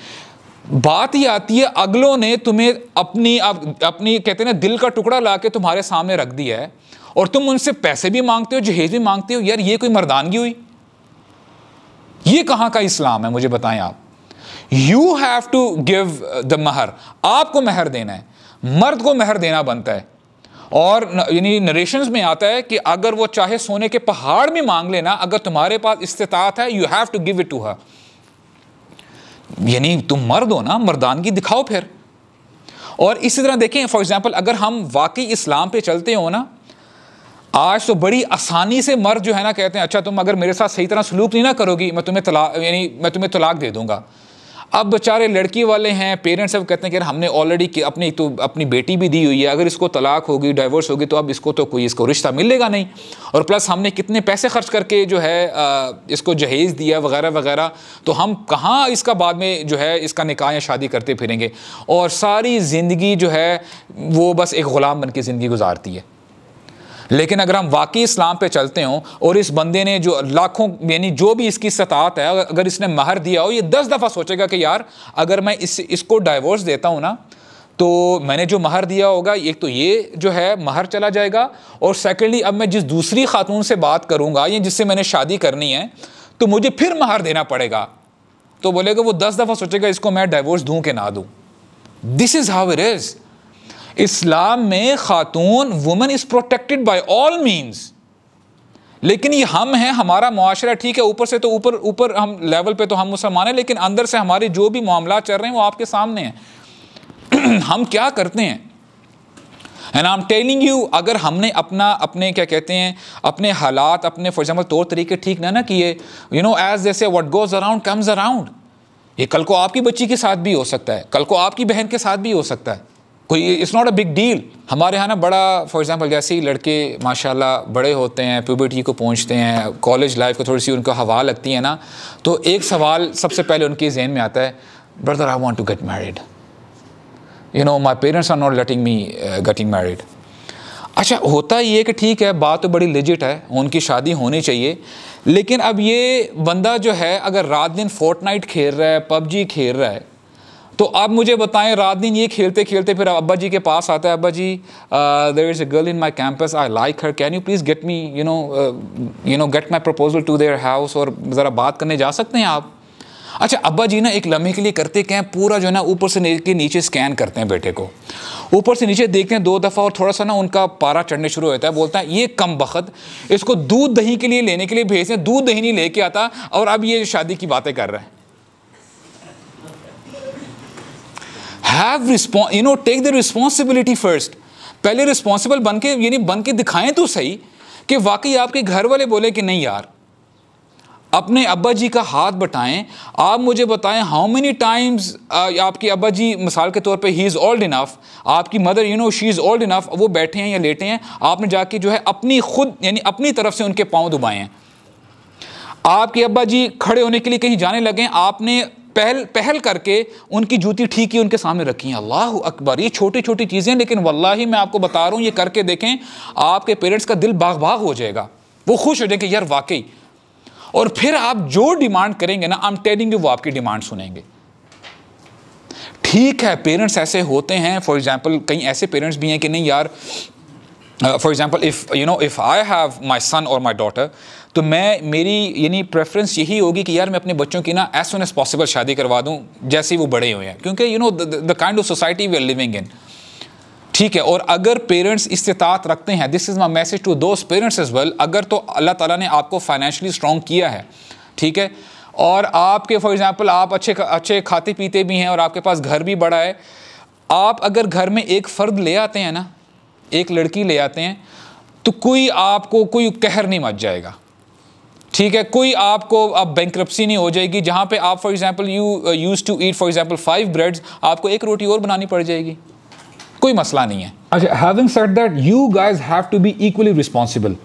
बात ही आती है अगलों ने तुम्हें अपनी कहते हैं ना दिल का टुकड़ा ला के तुम्हारे सामने रख दिया है और तुम उनसे पैसे भी मांगते हो, जहेज भी मांगते हो. यार ये कोई मर्दानगी हुई? ये कहां का इस्लाम है, मुझे बताएं आप. You have to give the महर, आपको महर देना है, मर्द को महर देना बनता है. और यानी नरेशंस में आता है कि अगर वो चाहे सोने के पहाड़ भी मांग लेना, अगर तुम्हारे पास इस्तिताअत है, you have to give it to her. यानी तुम मर्द हो ना, मर्दानगी दिखाओ फिर. और इसी तरह देखें फॉर एग्जाम्पल, अगर हम वाकई इस्लाम पे चलते हो ना, आज तो बड़ी आसानी से मर्द जो है ना कहते हैं अच्छा तुम अगर मेरे साथ सही तरह सलूक नहीं ना करोगी मैं तुम्हें तलाक दे दूंगा. अब बेचारे लड़की वाले हैं, पेरेंट्स सब कहते हैं कि हमने ऑलरेडी अपनी बेटी भी दी हुई है, अगर इसको तलाक होगी, डाइवोर्स होगी तो अब इसको तो कोई इसको रिश्ता मिलेगा नहीं. और प्लस हमने कितने पैसे खर्च करके जो है इसको जहेज़ दिया वगैरह वगैरह, तो हम कहाँ इसका बाद में जो है इसका निकाह या शादी करते फिरेंगे. और सारी ज़िंदगी जो है वो बस एक ग़ुलाम बन के ज़िंदगी गुजारती है. लेकिन अगर हम वाकई इस्लाम पे चलते हों और इस बंदे ने जो लाखों यानी जो भी इसकी इस्तिताअत है, अगर इसने महर दिया हो, ये 10 दफ़ा सोचेगा कि यार अगर मैं इसको डाइवोर्स देता हूँ ना तो मैंने जो महर दिया होगा एक तो ये जो है महर चला जाएगा, और सेकेंडली अब मैं जिस दूसरी खातून से बात करूँगा या जिससे मैंने शादी करनी है तो मुझे फिर महर देना पड़ेगा. तो बोलेगा वो 10 दफ़ा सोचेगा इसको मैं डाइवोर्स दूँ कि ना दूँ. This is how it is. इस्लाम में खातून woman is protected by all means. लेकिन ये हम हैं, हमारा मुआशरा ठीक है, ऊपर से तो ऊपर हम लेवल पे तो हम मुसलमान हैं, लेकिन अंदर से हमारे जो भी मामला चल रहे हैं वो आपके सामने हैं. हम क्या करते हैं? And I am telling you, अगर हमने अपने क्या कहते हैं अपने हालात, अपने फॉर एग्जाम्पल तौर तरीके ठीक ना किए, एज जैसे what goes around comes around. ये कल को आपकी बच्ची के साथ भी हो सकता है, कल को आपकी बहन के साथ भी हो सकता है. कोई it's not a big deal. हमारे यहाँ ना बड़ा फॉर एग्जांपल जैसे ही लड़के माशाल्लाह बड़े होते हैं, प्यूबर्टी को पहुँचते हैं, कॉलेज लाइफ को थोड़ी सी उनको हवा लगती है ना, तो एक सवाल सबसे पहले उनके जहन में आता है, brother I want to get married, my parents are not letting me getting married. अच्छा, होता ये कि ठीक है बात तो बड़ी लेजिट है, उनकी शादी होनी चाहिए, लेकिन अब ये बंदा जो है अगर रात दिन फोर्टनाइट खेल रहा है, पबजी खेल रहा है, तो आप मुझे बताएं रात दिन ये खेलते खेलते फिर अब्बा जी के पास आता है, अब्बा जी there is a girl in my campus, I like her, can you please get me get my proposal to their house, और ज़रा बात करने जा सकते हैं आप? अच्छा, अब्बा जी ना एक लम्हे के लिए करते क्या है, पूरा जो है ना ऊपर से नीचे स्कैन करते हैं बेटे को, ऊपर से नीचे देखते हैं 2 दफ़ा, और थोड़ा सा ना उनका पारा चढ़ने शुरू होता है. बोलता है ये कम बख्त, इसको दूध दही के लिए लेने के लिए भेजते हैं, दूध दही नहीं लेके आता और अब ये शादी की बातें कर रहा है. Take the responsibility first. पहले रिस्पॉन्सिबल बन के दिखाएं तो सही कि वाकई आपके घर वाले बोले कि नहीं यार, अपने अब्बा जी का हाथ बटाएं. आप मुझे बताएं हाउ मेनी टाइम्स आपके अब्बा जी मिसाल के तौर पे ही इज़ ओल्ड इनफ, आपकी mother she is old enough, वो बैठे हैं या लेटे हैं, आपने जाके जो है अपनी तरफ से उनके पाँव दबाए हैं. आपके अब्बा जी खड़े होने के लिए कहीं जाने लगे, आपने पहल करके उनकी जूती ठीक ही उनके सामने रखी है. अल्लाह अकबर. ये छोटी छोटी चीज़ें, लेकिन वल्लाही मैं आपको बता रहा हूँ, ये करके देखें, आपके पेरेंट्स का दिल बाग बाग हो जाएगा, वो खुश हो जाएंगे यार वाकई. और फिर आप जो डिमांड करेंगे ना, आई एम टेलिंग यू, वो आपकी डिमांड सुनेंगे. ठीक है, पेरेंट्स ऐसे होते हैं, फॉर एग्जाम्पल कई ऐसे पेरेंट्स भी हैं कि नहीं यार, for example if I have my son और माई डॉटर, तो मेरी प्रेफरेंस यही होगी कि यार मैं अपने बच्चों की ना एज सुन एज पॉसिबल शादी करवा दूं जैसे ही वो बड़े हुए हैं, क्योंकि the kind of society we are living in. ठीक है, और अगर पेरेंट्स इस्तिताअत रखते हैं, this is my message to those parents as well, अगर तो अल्लाह ताला ने आपको फाइनेंशियली स्ट्रॉन्ग किया है, ठीक है, और आपके फॉर एग्जांपल आप अच्छे खाते पीते भी हैं और आपके पास घर भी बड़ा है, आप अगर घर में एक फ़र्द ले आते हैं ना, एक लड़की ले आते हैं, तो कोई आपको कोई कहर नहीं मच जाएगा, ठीक है, कोई आपको अब बैंक्रप्सी नहीं हो जाएगी। जहाँ पे आप for example you use to eat for example 5 breads, आपको एक रोटी और बनानी पड़ जाएगी, कोई मसला नहीं है। अच्छा, having said that, you guys have to be equally responsible.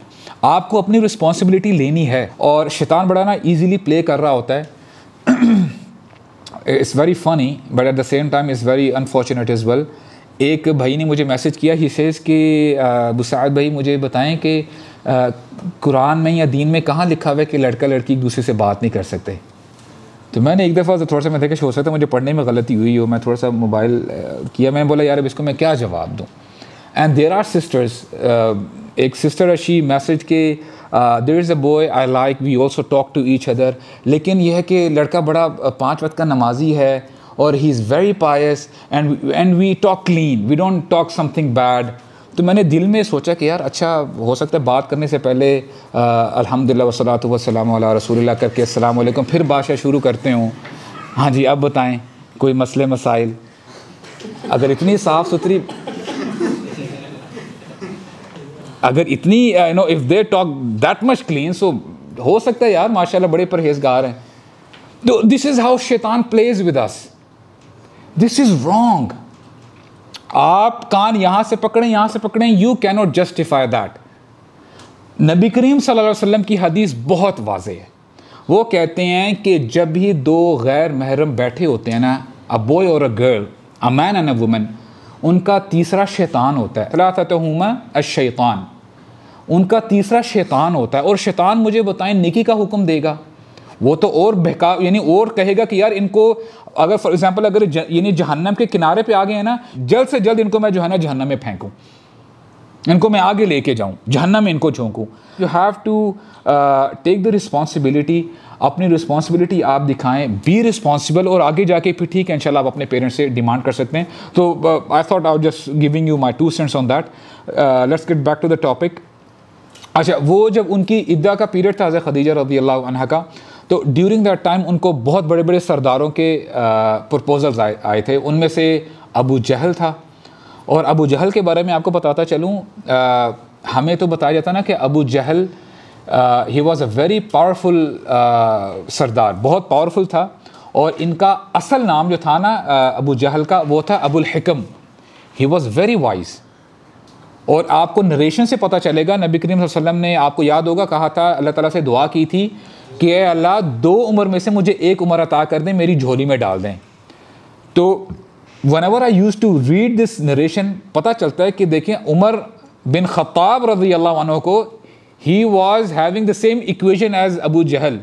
आपको अपनी रिस्पॉन्सिबिलिटी लेनी है, और शैतान बड़ा ना ईजीली प्ले कर रहा होता है। It's very funny but at the same time it's very unfortunate as well. एक भाई ने मुझे मैसेज किया, ही सेज कि बुसाद भाई मुझे बताएं कि कुरान में या दीन में कहाँ लिखा हुआ है कि लड़का लड़की एक दूसरे से बात नहीं कर सकते। तो मैंने एक दफ़ा थोड़ा सा मैं देखा हो सकता है मुझे पढ़ने में गलती हुई हो, मैं थोड़ा सा मोबाइल किया, मैंने बोला यार अब इसको मैं क्या जवाब दूँ। एंड देयर आर सिस्टर्स, एक सिस्टर शी मैसेज के there is a boy I like, we also talk to each other, लेकिन यह है कि लड़का बड़ा 5 वक्त का नमाजी है और he is very pious and we talk clean, we don't talk something bad. तो मैंने दिल में सोचा कि यार अच्छा हो सकता है बात करने से पहले अल्हम्दुलिल्लाह वस्सलातु वस्सलामु अला रसूलिल्लाह करके अस्सलाम वालेकुम फिर बात शुरू करते हूँ। हाँ जी, अब बताएं कोई मसले मसाइल। अगर इतनी साफ़ सुथरी, अगर इतनी if they talk that much clean, so हो सकता है यार माशाल्लाह बड़े परहेजगार हैं। तो दिस इज़ हाउ शैतान plays with us, this is wrong. आप कान यहाँ से पकड़ें, यहाँ से पकड़ें, you can not justify that. नबी करीम सल्लल्लाहु अलैहि वसल्लम की हदीस बहुत वाज़ेह है। वो कहते हैं कि जब भी 2 गैर महरम बैठे होते हैं ना, अ बॉय और a girl, a man and a woman, उनका तीसरा शैतान होता है। सलासतहुमा अश-शैतान, उनका तीसरा शैतान होता है। और शैतान मुझे बताएं नेकी का हुक्म देगा, वो तो और बहका यानी और कहेगा कि यार इनको अगर फॉर एग्जांपल अगर यानी जहन्नम के किनारे पे आ गए हैं ना, जल्द से जल्द इनको मैं जो है ना जहन्नम में फेंकूं, इनको मैं आगे लेके जाऊं, जहन्नम में इनको झोंकूं। You have to take the responsibility, अपनी रिस्पॉन्सिबिलिटी आप दिखाएं, बी रिस्पॉन्सिबल, और आगे जाके फिर ठीक है इंशाल्लाह आप अपने पेरेंट्स से डिमांड कर सकते हैं। तो I thought I just giving you my 2 cents on that. Let's get back to the topic. अच्छा, वो जब उनकी इद्दा का पीरियड था हज़रत खदीजा रज़ियल्लाहु अन्हा का, तो ड्यूरिंग दैट टाइम उनको बहुत बड़े बड़े सरदारों के प्रपोजल्स आए थे। उनमें से अबू जहल था, और अबू जहल के बारे में आपको बताता चलूँ, हमें तो बताया जाता ना कि Abu Jahl he was a very powerful सरदार, बहुत पावरफुल था। और इनका असल नाम जो था ना अबू जहल का, वो था Abul Hakam. He was very wise. और आपको नरेशन से पता चलेगा, नबी करीम सल्लल्लाहु अलैहि वसल्लम ने, आपको याद होगा, कहा था अल्लाह ताला से दुआ की थी कि ए अल्लाह 2 उम्र में से मुझे 1 उम्र अता कर दें, मेरी झोली में डाल दें। तो whenever I used to read this narration, पता चलता है कि देखें उमर बिन खत्ताब रज़ियल्लाहु अन्हु को, he was having the same equation as Abu Jahl.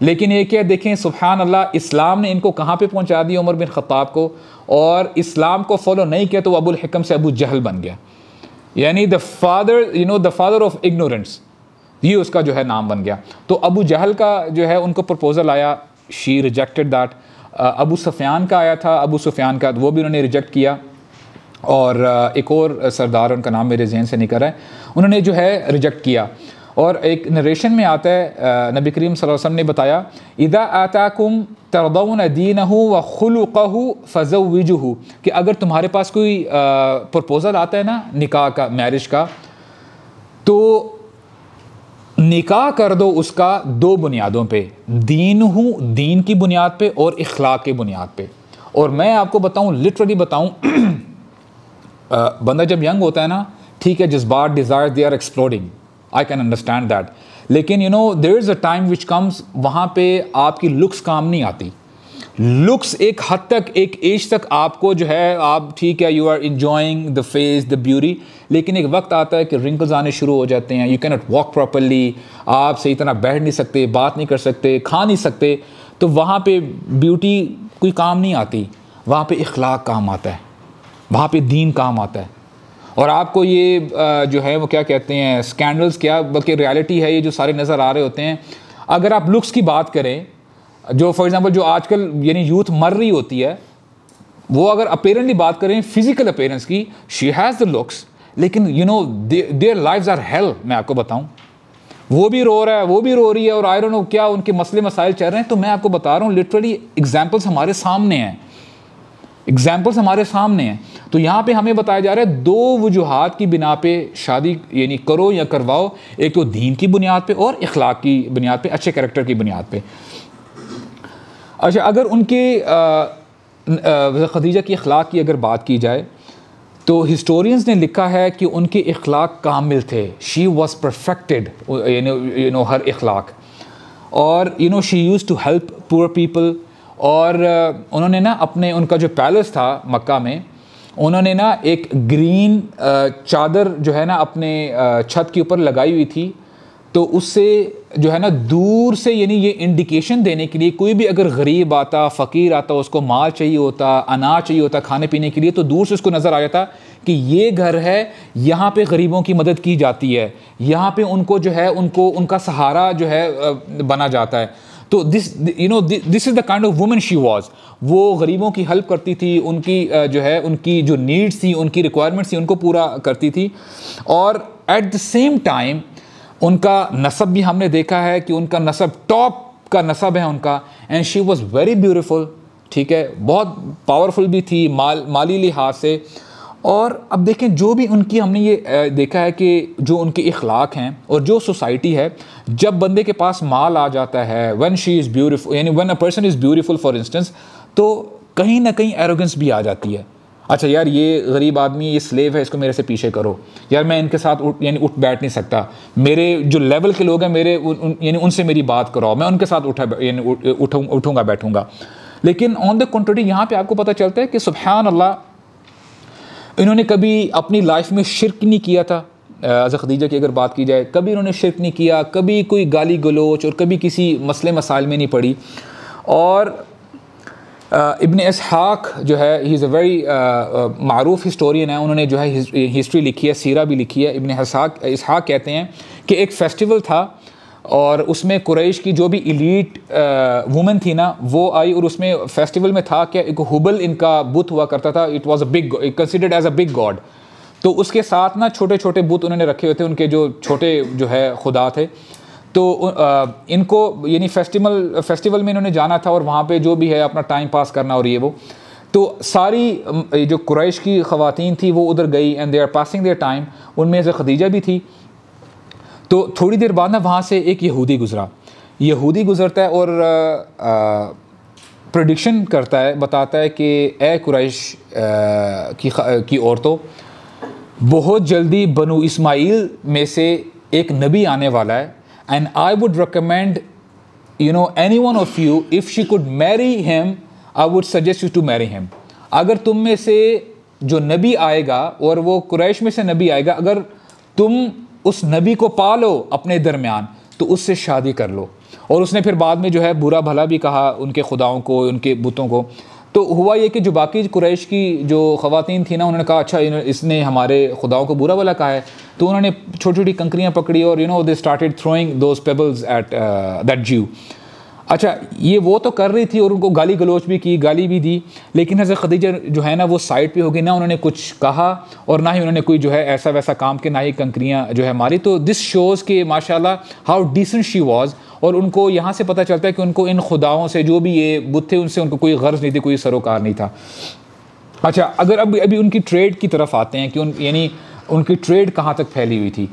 लेकिन ये क्या देखें, सुब्हान अल्लाह, इस्लाम ने इनको कहाँ पे पहुँचा दिया उमर बिन खत्ताब को, और इस्लाम को फॉलो नहीं किया तो अबुल हिकम से अबू जहल बन गया, यानी the father, the father of ignorance, ये उसका जो है नाम बन गया। तो अबू जहल का जो है उनको प्रपोजल आया, she rejected that. Abu Sufyan का आया था, अबू सुफियान का, वो भी उन्होंने रिजेक्ट किया। और एक और सरदार, उनका नाम मेरे जहन से निकल रहा है, उन्होंने जो है रिजेक्ट किया। और एक नरेशन में आता है, नबी करीम सल्लल्लाहु अलैहि वसल्लम ने बताया, इदा आताकुम तरदौन दीनहु व खुलुकहु फज़व्विजुहु, कि अगर तुम्हारे पास कोई प्रपोज़ल आता है ना निकाह का, मैरिज का, तो निकाह कर दो उसका 2 बुनियादों पे, दीन की बुनियाद पे और इखलाक की बुनियाद पे। और मैं आपको बताऊं, लिटरली बताऊं, बंदा जब यंग होता है ना, ठीक है, जज्बात, desire, they are exploding, I can understand that, लेकिन there is a time which comes, वहाँ पे आपकी लुक्स काम नहीं आती। लुक्स एक हद तक, एक एज तक आपको जो है, आप ठीक है, you are enjoying the face, the beauty, लेकिन एक वक्त आता है कि रिंकल्स आने शुरू हो जाते हैं, you can not walk properly, आप सही तरह बैठ नहीं सकते, बात नहीं कर सकते, खा नहीं सकते, तो वहाँ पे ब्यूटी कोई काम नहीं आती, वहाँ पे इखलाक काम आता है, वहाँ पे दीन काम आता है। और आपको ये जो है वो क्या कहते हैं, स्कैंडल्स क्या, बल्कि रियलिटी है, ये जो सारे नज़र आ रहे होते हैं। अगर आप लुक्स की बात करें, जो फॉर एग्जांपल जो आजकल यानी यूथ मर रही होती है, वो अगर अपेरेंटली बात करें फिजिकल अपेरेंस की, शी हैज़ द लुक्स, लेकिन देयर लाइव्स आर हेल। मैं आपको बताऊं, वो भी रो रहा है, वो भी रो रही है, और आई डोंट नो क्या उनके मसले मसाइल चल रहे हैं। तो मैं आपको बता रहा हूँ लिटरली एग्जाम्पल्स हमारे सामने हैं, एग्जाम्पल्स हमारे सामने हैं। तो यहाँ पे हमें बताया जा रहा है दो वजूहात की बिना पे शादी यानी करो या करवाओ, एक तो दीन की बुनियाद पे और इखलाक की बुनियाद पे, अच्छे कैरेक्टर की बुनियाद पे। अच्छा, अगर उनके खदीजा की इखलाक की अगर बात की जाए तो हिस्टोरियंस ने लिखा है कि उनके इखलाक कामिल थे, she was perfected you know हर इखलाक, और you know she use to help poor people. और उन्होंने ना अपने उनका जो पैलेस था मक्का में, उन्होंने ना एक ग्रीन चादर जो है ना अपने छत के ऊपर लगाई हुई थी। तो उससे जो है ना दूर से यानी ये इंडिकेशन देने के लिए, कोई भी अगर गरीब आता, फ़कीर आता, उसको माल चाहिए होता, अनाज चाहिए होता खाने पीने के लिए, तो दूर से उसको नज़र आ जाता कि ये घर है, यहाँ पे गरीबों की मदद की जाती है, यहाँ पे उनको जो है उनको उनका सहारा जो है बना जाता है। तो this you know this is the kind of woman she was. वो गरीबों की हेल्प करती थी, उनकी जो है उनकी जो नीड्स थी, उनकी रिक्वायरमेंट्स थी, उनको पूरा करती थी। और एट द सेम टाइम उनका नसब भी हमने देखा है कि उनका नसब टॉप का नसब है उनका, and she was very beautiful, ठीक है, बहुत पावरफुल भी थी माली लिहाज से। और अब देखें जो भी उनकी हमने ये देखा है कि जो उनके इखलाक हैं और जो सोसाइटी है, जब बंदे के पास माल आ जाता है, व्हेन शी इज़ ब्यूटीफुल यानी when a person is beautiful for instance, तो कहीं ना कहीं एरोगेंस भी आ जाती है। अच्छा यार, ये गरीब आदमी, ये स्लेव है, इसको मेरे से पीछे करो, यार मैं इनके साथ उठ बैठ नहीं सकता, मेरे जो लेवल के लोग हैं मेरे यानी उनसे मेरी बात कराओ, मैं उनके साथ उठूँगा बैठूँगा। लेकिन ऑन द कंट्री यहाँ पे आपको पता चलता है कि सुब्हान अल्लाह, इन्होंने कभी अपनी लाइफ में शिर्क नहीं किया था। हज़रत खदीजा की अगर बात की जाए, कभी इन्होंने शिर्क नहीं किया, कभी कोई गाली गलोच और कभी किसी मसले मसाइल में नहीं पड़ी। और इब्न इसहाक जो है, he is a very Maroof historian है, उन्होंने जो है हिस्ट्री लिखी है, सीरा भी लिखी है। इब्न इसहाक कहते हैं कि एक फेस्टिवल था और उसमें कुरैश की जो भी इलीट वुमेन थी ना, वो आई, और उसमें फेस्टिवल में था कि एक हुबल इनका बुत हुआ करता था। It was a big, considered as a big God. तो उसके साथ ना छोटे छोटे बुत उन्होंने रखे हुए थे, उनके जो छोटे जो है खुदा थे। तो इनको यानी फेस्टिवल में इन्होंने जाना था और वहाँ पे जो भी है अपना टाइम पास करना और ये वो। तो सारी जो कुरैश की ख़वातीन थी वो उधर गई, and they are passing their time. उनमें से खदीजा भी थी। तो थोड़ी देर बाद ना वहाँ से एक यहूदी गुज़रता है और प्रेडिक्शन करता है, बताता है कि ए कुरैश की औरतों, बहुत जल्दी बनु इस्माइल में से एक नबी आने वाला है, and I would recommend you know any one of you, if she could marry him, I would suggest you to marry him. अगर तुम में से जो नबी आएगा और वो कुरैश में से नबी आएगा, अगर तुम उस नबी को पालो अपने दरमियान तो उससे शादी कर लो। और उसने फिर बाद में जो है बुरा भला भी कहा उनके खुदाओं को, उनके बुतों को। तो हुआ ये कि जो बाकी कुरैश की जो ख़वातीन थी ना, उन्होंने कहा अच्छा इसने हमारे खुदाओं को बुरा भला कहा है। तो उन्होंने छोटी छोटी कंकरियाँ पकड़ी और you know they started throwing those pebbles at that Jew. अच्छा, ये वो तो कर रही थी और उनको गाली गलोच भी की, गाली भी दी, लेकिन हज़रत खदीजा जो है ना वो साइड पे हो गई, ना उन्होंने कुछ कहा और ना ही उन्होंने कोई जो है ऐसा वैसा काम के, ना ही कंकरियाँ जो है मारी। तो दिस शोज़ कि माशाल्लाह हाउ डिसेंट शी वाज। और उनको यहाँ से पता चलता है कि उनको इन खुदाओं से, जो भी ये बुत थे, उनसे उनको कोई गर्ज नहीं थी, कोई सरोकार नहीं था। अच्छा, अगर अभी उनकी ट्रेड की तरफ आते हैं कि यानी उनकी ट्रेड कहाँ तक फैली हुई थी।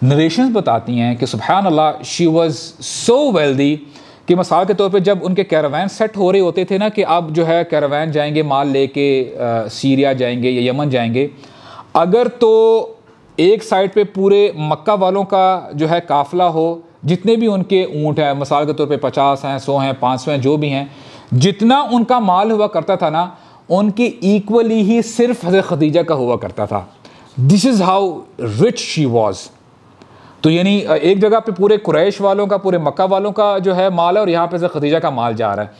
नरेशंस बताती हैं कि सुब्हान अल्लाह, शी वाज सो वेल्दी कि मिसाल के तौर पे जब उनके कैरावैन सेट हो रहे होते थे ना, कि अब जो है कैरावैन जाएंगे माल लेके सीरिया जाएंगे या यमन जाएंगे, अगर तो एक साइड पे पूरे मक्का वालों का जो है काफ़िला हो, जितने भी उनके ऊँट हैं, मिसाल के तौर पे 50 हैं, 100 हैं, 500 हैं, जो भी हैं, जितना उनका माल हुआ करता था ना, उनके इक्वली ही सिर्फ हज़रत खदीजा का हुआ करता था। This is how rich she was. तो यानी एक जगह पे पूरे कुरैश वालों का, पूरे मक्का वालों का जो है माल है और यहाँ पे हज़रत खदीजा का माल जा रहा है।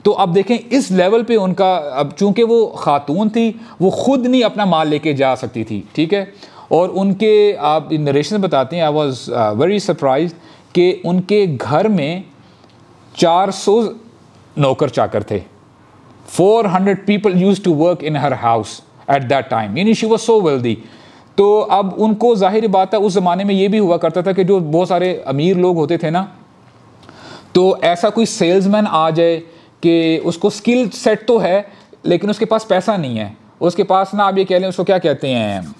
तो अब देखें इस लेवल पे उनका, अब चूँकि वो ख़ातून थी, वो ख़ुद नहीं अपना माल लेके जा सकती थी, ठीक है। और उनके आप नरेशन बताते हैं, आई वॉज वेरी सरप्राइज कि उनके घर में 400 नौकर चाकर थे। 400 people used to work in her house at that time, यानी शी वॉज सो वेल्दी। तो अब उनको जाहिर बात है उस ज़माने में ये भी हुआ करता था कि जो बहुत सारे अमीर लोग होते थे ना, तो ऐसा कोई सेल्समैन आ जाए कि उसको स्किल सेट तो है लेकिन उसके पास पैसा नहीं है, उसके पास ना आप ये कह लें उसको क्या कहते हैं,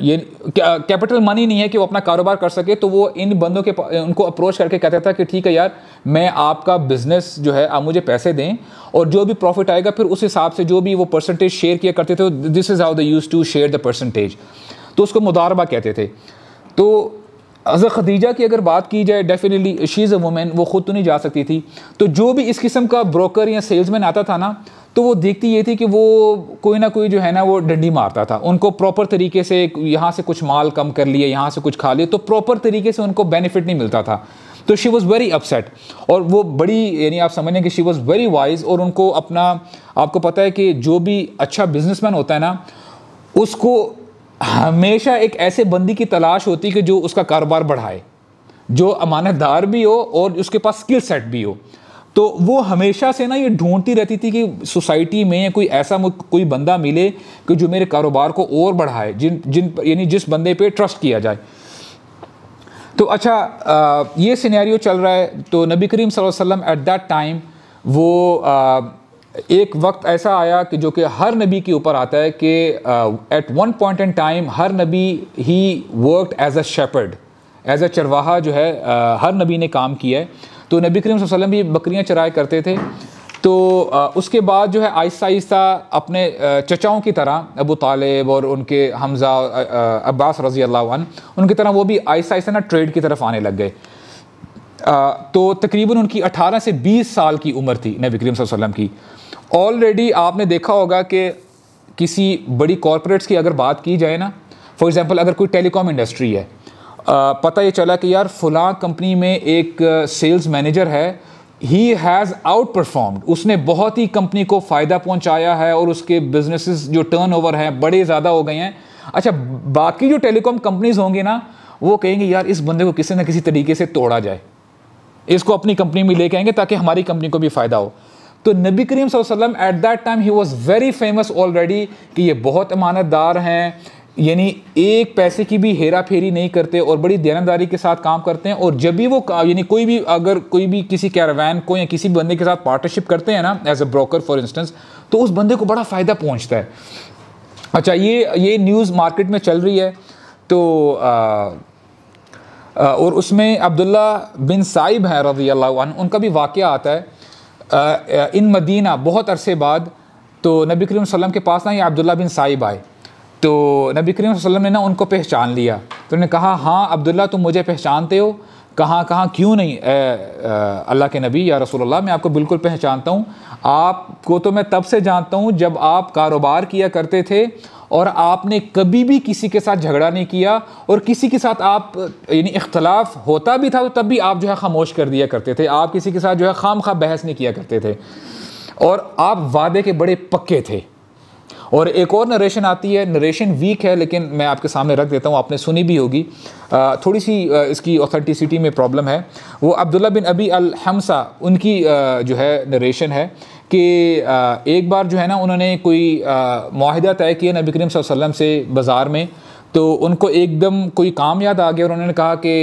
ये कैपिटल मनी नहीं है कि वो अपना कारोबार कर सके, तो वो इन बंदों के उनको अप्रोच करके कहता था कि ठीक है यार, मैं आपका बिजनेस जो है आप मुझे पैसे दें और जो भी प्रॉफिट आएगा फिर उस हिसाब से जो भी वो परसेंटेज शेयर किया करते थे, this is how they used to share the percentage, तो उसको मुदारबा कहते थे। तो हज़रत खदीजा की अगर बात की जाए, definitely she is a women, वो खुद तो नहीं जा सकती थी, तो जो भी इस किस्म का ब्रोकर या सेल्समैन आता था ना, तो वो देखती ये थी कि वो कोई ना कोई जो है ना वो डंडी मारता था, उनको प्रॉपर तरीके से यहाँ से कुछ माल कम कर लिए, यहाँ से कुछ खा लिए, तो प्रॉपर तरीके से उनको बेनिफिट नहीं मिलता था। तो शी वॉज़ वेरी अपसेट, और वो बड़ी, यानी आप समझें कि शी वॉज़ वेरी वाइज, और उनको अपना, आपको पता है कि जो भी अच्छा बिजनेसमैन होता है ना, उसको हमेशा एक ऐसे बंदी की तलाश होती है कि जो उसका कारोबार बढ़ाए, जो अमानतदार भी हो और उसके पास स्किल सेट भी हो। तो वो हमेशा से ना ये ढूंढती रहती थी कि सोसाइटी में कोई ऐसा कोई बंदा मिले कि जो मेरे कारोबार को और बढ़ाए, यानी जिस बंदे पे ट्रस्ट किया जाए। तो अच्छा, ये सिनेरियो चल रहा है, तो नबी करीम सल्लल्लाहु अलैहि वसल्लम एट दैट टाइम वो एक वक्त ऐसा आया कि जो कि हर नबी के ऊपर आता है कि at one point in time हर नबी he worked as a shepherd, as a चरवाहा जो है हर नबी ने काम किया है। तो नबी करीम सल्लल्लाहु अलैहि वसल्लम भी बकरियां चराया करते थे। तो उसके बाद जो है आहिस्ता आहिस्ता अपने चचाओं की तरह अबू तालिब और उनके हमज़ा अब्बास रज़ी अल्लाह अन्हु, उनकी तरह वो भी आहिस्ता आहिस्ता ना ट्रेड की तरफ आने लग गए। तो तकरीबन उनकी 18 से 20 साल की उम्र थी नबी करीम सल्लल्लाहु अलैहि वसल्लम की। ऑलरेडी आपने देखा होगा कि किसी बड़ी कॉरपोरेट्स की अगर बात की जाए ना, फॉर एग्जांपल अगर कोई टेलीकॉम इंडस्ट्री है, पता ये चला कि यार फलां कंपनी में एक सेल्स मैनेजर है, ही हैज़ आउट परफॉर्म्ड, उसने बहुत ही कंपनी को फ़ायदा पहुंचाया है और उसके बिजनेसेस जो टर्नओवर हैं बड़े ज़्यादा हो गए हैं। अच्छा, बाकी जो टेलीकॉम कंपनीज होंगी ना, वो कहेंगे यार इस बंदे को किसी ना किसी तरीके से तोड़ा जाए, इसको अपनी कंपनी में लेके आएंगे ताकि हमारी कंपनी को भी फ़ायदा हो। तो नबी करीम सल्लल्लाहु अलैहि वसल्लम at that time he was very famous already कि ये बहुत अमानतदार हैं, यानी एक पैसे की भी हेरा फेरी नहीं करते और बड़ी दयानतदारी के साथ काम करते हैं। और जब भी वो यानी कोई भी अगर कोई भी किसी कैरावान को या किसी बंदे के साथ पार्टनरशिप करते हैं ना, as a broker for instance, तो उस बंदे को बड़ा फ़ायदा पहुँचता है। अच्छा, ये न्यूज़ मार्केट में चल रही है, तो और उसमें अब्दुल्ला बिन साइब है रज़ी अल्लाह अन्हु, उनका भी वाक़या आता है इन मदीना बहुत अरसे बाद। तो नबी करीम सल्लल्लाहु अलैहि वसल्लम के पास ना ये अब्दुल्ला बिन साइब आए, तो नबी करीम सल्लल्लाहु अलैहि वसल्लम ने ना उनको पहचान लिया। तो उन्होंने कहा, हाँ अब्दुल्ला तुम मुझे पहचानते हो? कहाँ क्यों नहीं अल्लाह के नबी, या रसूलुल्लाह मैं आपको बिल्कुल पहचानता हूँ, आपको तो मैं तब से जानता हूँ जब आप कारोबार किया करते थे और आपने कभी भी किसी के साथ झगड़ा नहीं किया, और किसी के साथ आप यानी इख्तलाफ होता भी था तो तब भी आप जो है खामोश कर दिया करते थे, आप किसी के साथ जो है खामखा बहस नहीं किया करते थे, और आप वादे के बड़े पक्के थे। और एक और नरेशन आती है, नरेशन वीक है लेकिन मैं आपके सामने रख देता हूँ, आपने सुनी भी होगी, थोड़ी सी इसकी ऑथेंटिसिटी में प्रॉब्लम है। वो अब्दुल्ला बिन अबी अल हमसा उनकी जो है नरेशन है कि एक बार जो है ना उन्होंने कोई मुआहिदा तय किया नबी करीम सल्लल्लाहु अलैहि वसल्लम से बाज़ार में, तो उनको एकदम कोई काम याद आ गया और उन्होंने कहा कि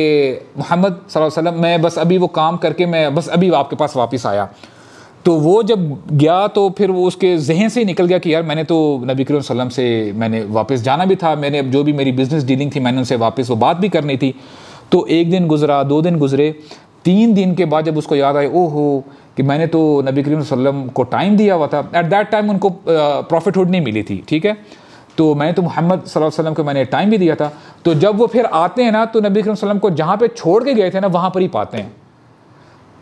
मोहम्मद सल्लल्लाहु अलैहि वसल्लम मैं बस अभी वो काम करके मैं बस अभी आपके पास वापस आया। तो वो जब गया तो फिर वो उसके जहन से निकल गया कि यार मैंने तो नबी करीम सल्लल्लाहु अलैहि वसल्लम से मैंने वापस जाना भी था, मैंने जो भी मेरी बिज़नेस डीलिंग थी मैंने उनसे वापस वो बात भी करनी थी। तो एक दिन गुजरा, 2 दिन गुजरे, 3 दिन के बाद जब उसको याद आया, ओहो कि मैंने तो नबी करीम सल्लल्लाहु अलैहि वसल्लम को टाइम दिया हुआ था। एट दैट टाइम उनको प्रॉफिटहुड नहीं मिली थी, ठीक है, तो मैंने तो मोहम्मद सल्लल्लाहु अलैहि वसल्लम को मैंने टाइम भी दिया था। तो जब वो फिर आते हैं ना तो नबी करीम सल्लल्लाहु अलैहि वसल्लम को जहाँ पे छोड़ के गए थे ना वहाँ पर ही पाते हैं।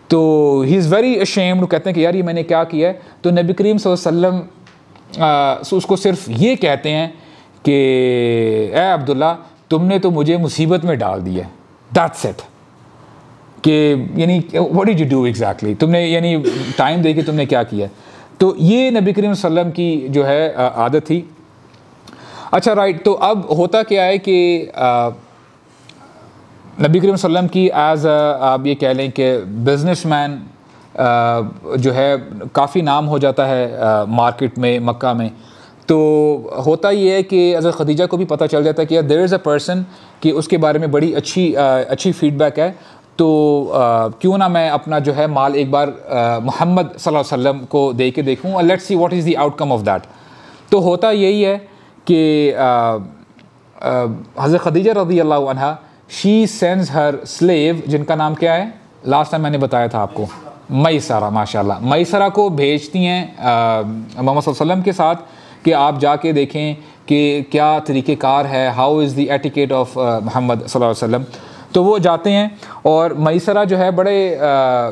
तो ही इज़ वेरी अशेम्ड, कहते हैं कि यार ये मैंने क्या किया है। तो नबी करीम सल्लल्लाहु अलैहि वसल्लम उसको सिर्फ ये कहते हैं कि ए अब्दुल्ला तुमने तो मुझे मुसीबत में डाल दिया, दैट्स इट, कि यानी what did you do exactly, तुमने यानी टाइम दे के तुमने क्या किया। तो ये नबी करीम सल्लल्लाहु अलैहि वसल्लम की जो है आदत थी। अच्छा राइट, तो अब होता क्या है कि नबी करीम सल्लल्लाहु अलैहि वसल्लम की एज आप ये कह लें कि बिजनेसमैन जो है काफ़ी नाम हो जाता है मार्केट में, मक्का में। तो होता ये है कि हज़रत खदीजा को भी पता चल जाता है कि यार देयर इज़ अ पर्सन कि उसके बारे में बड़ी अच्छी फ़ीडबैक है, तो क्यों ना मैं अपना जो है माल एक बार मोहम्मद सल्लल्लाहु अलैहि वसल्लम को दे के देखूँ और let's see what is the outcome of that. तो होता यही है कि हज़रत खदीजा रज़ी अल्लाह अन्हा शी सेंड्स हर स्लेव, जिनका नाम क्या है, लास्ट टाइम मैंने बताया था आपको, मैसरा, माशाल्लाह, मैसरा को भेजती हैं मोहम्मद सल्लल्लाहु अलैहि वसल्लम के साथ कि आप जाके देखें कि क्या तरीक़ेकार है, how is the etiquette of Muhammad सल्लल्लाहु अलैहि वसल्लम। तो वो जाते हैं और मैसरा जो है बड़े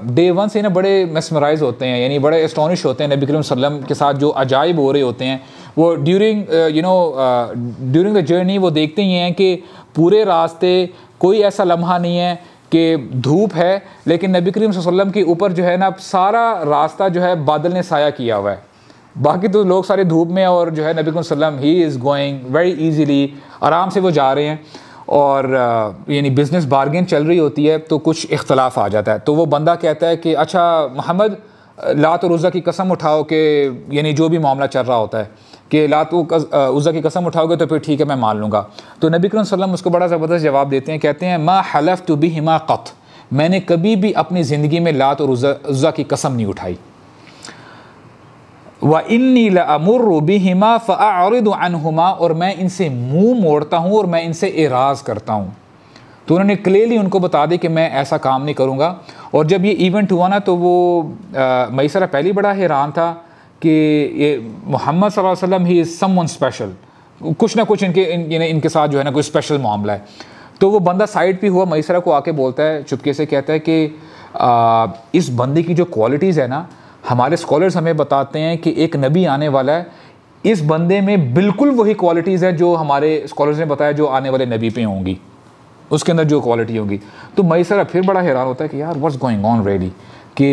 डे वन से ना बड़े मेस्मराइज होते हैं, यानी बड़े एस्टॉनिश होते हैं नबी करीम सल्लल्लाहु अलैहि वसल्लम के साथ जो अजाइब हो रहे होते हैं। वो ड्यूरिंग द जर्नी वो देखते ही हैं कि पूरे रास्ते कोई ऐसा लम्हा नहीं है कि धूप है, लेकिन नबी करीम सल्लल्लाहु अलैहि वसल्लम के ऊपर जो है ना सारा रास्ता जो है बादल ने साया किया हुआ है। बाकी तो लोग सारे धूप में, और जो है नबी करीम सल्लल्लाहु अलैहि वसल्लम he is going very easily, आराम से वो जा रहे हैं। और यानी बिज़नेस बारगेन चल रही होती है तो कुछ इख्तलाफ आ जाता है। तो वो बंदा कहता है कि अच्छा मोहम्मद, लात और उज़्ज़ा की कसम उठाओ कि यानी जो भी मामला चल रहा होता है कि लात उज़्ज़ा की कसम उठाओगे तो फिर ठीक है मैं मान लूँगा। तो नबी करीम सल्लल्लाहु अलैहि वसल्लम उसको बड़ा ज़बरदस्त जवाब देते हैं, कहते हैं मा हलफ़्तु बिहिमा क़त, मैंने कभी भी अपनी ज़िंदगी में लात और उज़्ज़ा की कसम नहीं उठाई। व इन्नी लअमुर्रु बिहिमा फ़अअरिदु अन्हुमा, और मैं इनसे मुँह मोड़ता हूँ और मैं इनसे एराज़ करता हूँ। तो उन्होंने क्लियरली उनको बता दी कि मैं ऐसा काम नहीं करूँगा। और जब ये इवेंट हुआ ना तो वो मैसरा पहले बड़ा हैरान था कि ये मोहम्मद सल्लल्लाहु अलैहि वसल्लम ही इज़ समवन स्पेशल, कुछ ना कुछ इनके साथ जो है ना कोई स्पेशल मामला है। तो वो बंदा साइड पे हुआ, मैसरा को आके बोलता है, चुपके से कहता है कि इस बंदे की जो क्वालिटीज़ है ना, हमारे स्कॉलर्स हमें बताते हैं कि एक नबी आने वाला है, इस बंदे में बिल्कुल वही क्वालिटीज़ है जो हमारे स्कॉलर्स ने बताया जो आने वाले नबी पे होंगी, उसके अंदर जो क्वालिटी होगी। तो मैसरा फिर बड़ा हैरान होता है कि यार व्हाट्स गोइंग ऑन रियली, कि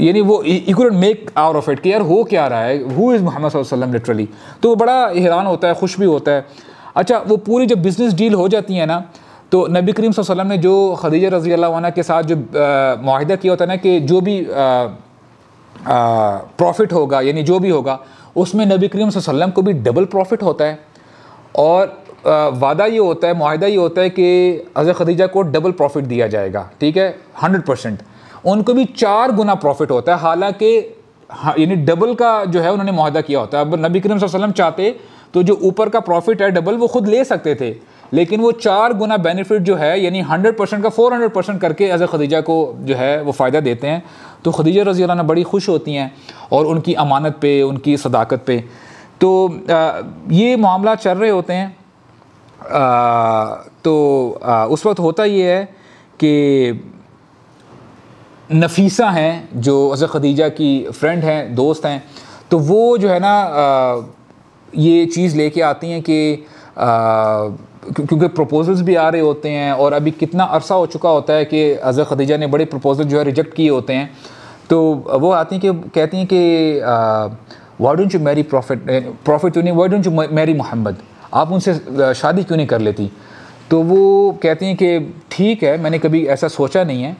यानी वो he couldn't make out of it कि यार हो क्या रहा है, हु इज़ मोहम्मद सल्लल्लाहु अलैहि वसल्लम लिटरली। तो वो बड़ा हैरान होता है, खुश भी होता है। अच्छा, वो पूरी जब बिज़नेस डील हो जाती है ना, तो नबी करीम सल्लल्लाहु अलैहि वसल्लम ने जो खदीजा रज़ी अल्लाह अन्हा के साथ जो मुआहिदा किया होता है ना कि जो भी प्रॉफिट होगा, यानी जो भी होगा उसमें नबी करीम सल्लल्लाहु अलैहि वसल्लम को भी डबल प्रॉफिट होता है। और वादा ये होता है, मुआहिदा ये होता है कि हज़रत खदीजा को डबल प्रॉफिट दिया जाएगा, ठीक है, 100%। उनको भी 4 गुना प्रॉफिट होता है, हालांकि यानी डबल का जो है उन्होंने मुआहिदा किया होता है। अब नबी करीम सल्लल्लाहु अलैहि वसल्लम चाहते तो जो ऊपर का प्रॉफिट है डबल वो खुद ले सकते थे, लेकिन वो 4 गुना बेनिफिट जो है यानी 100% का 400% करके हज़रत खदीजा को जो है वो फ़ायदा देते हैं। तो खदीजा रज़ी अल्लाह अन्हा बड़ी खुश होती हैं और उनकी अमानत पे, उनकी सदाकत पे। तो ये मामला चल रहे होते हैं। उस वक्त होता ये है कि नफीसा हैं जो हज़रत खदीजा की फ्रेंड हैं, दोस्त हैं, तो वो जो है ना ये चीज़ लेके आती हैं कि क्योंकि प्रपोजल्स भी आ रहे होते हैं और अभी कितना अरसा हो चुका होता है कि हज़रत खदीजा ने बड़े प्रपोजल जो है रिजेक्ट किए होते हैं। तो वो आती हैं कि कहती हैं कि why don't you marry prophet तो नहीं, why don't you marry Muhammad, आप उनसे शादी क्यों नहीं कर लेती। तो वो कहती हैं कि ठीक है, मैंने कभी ऐसा सोचा नहीं है।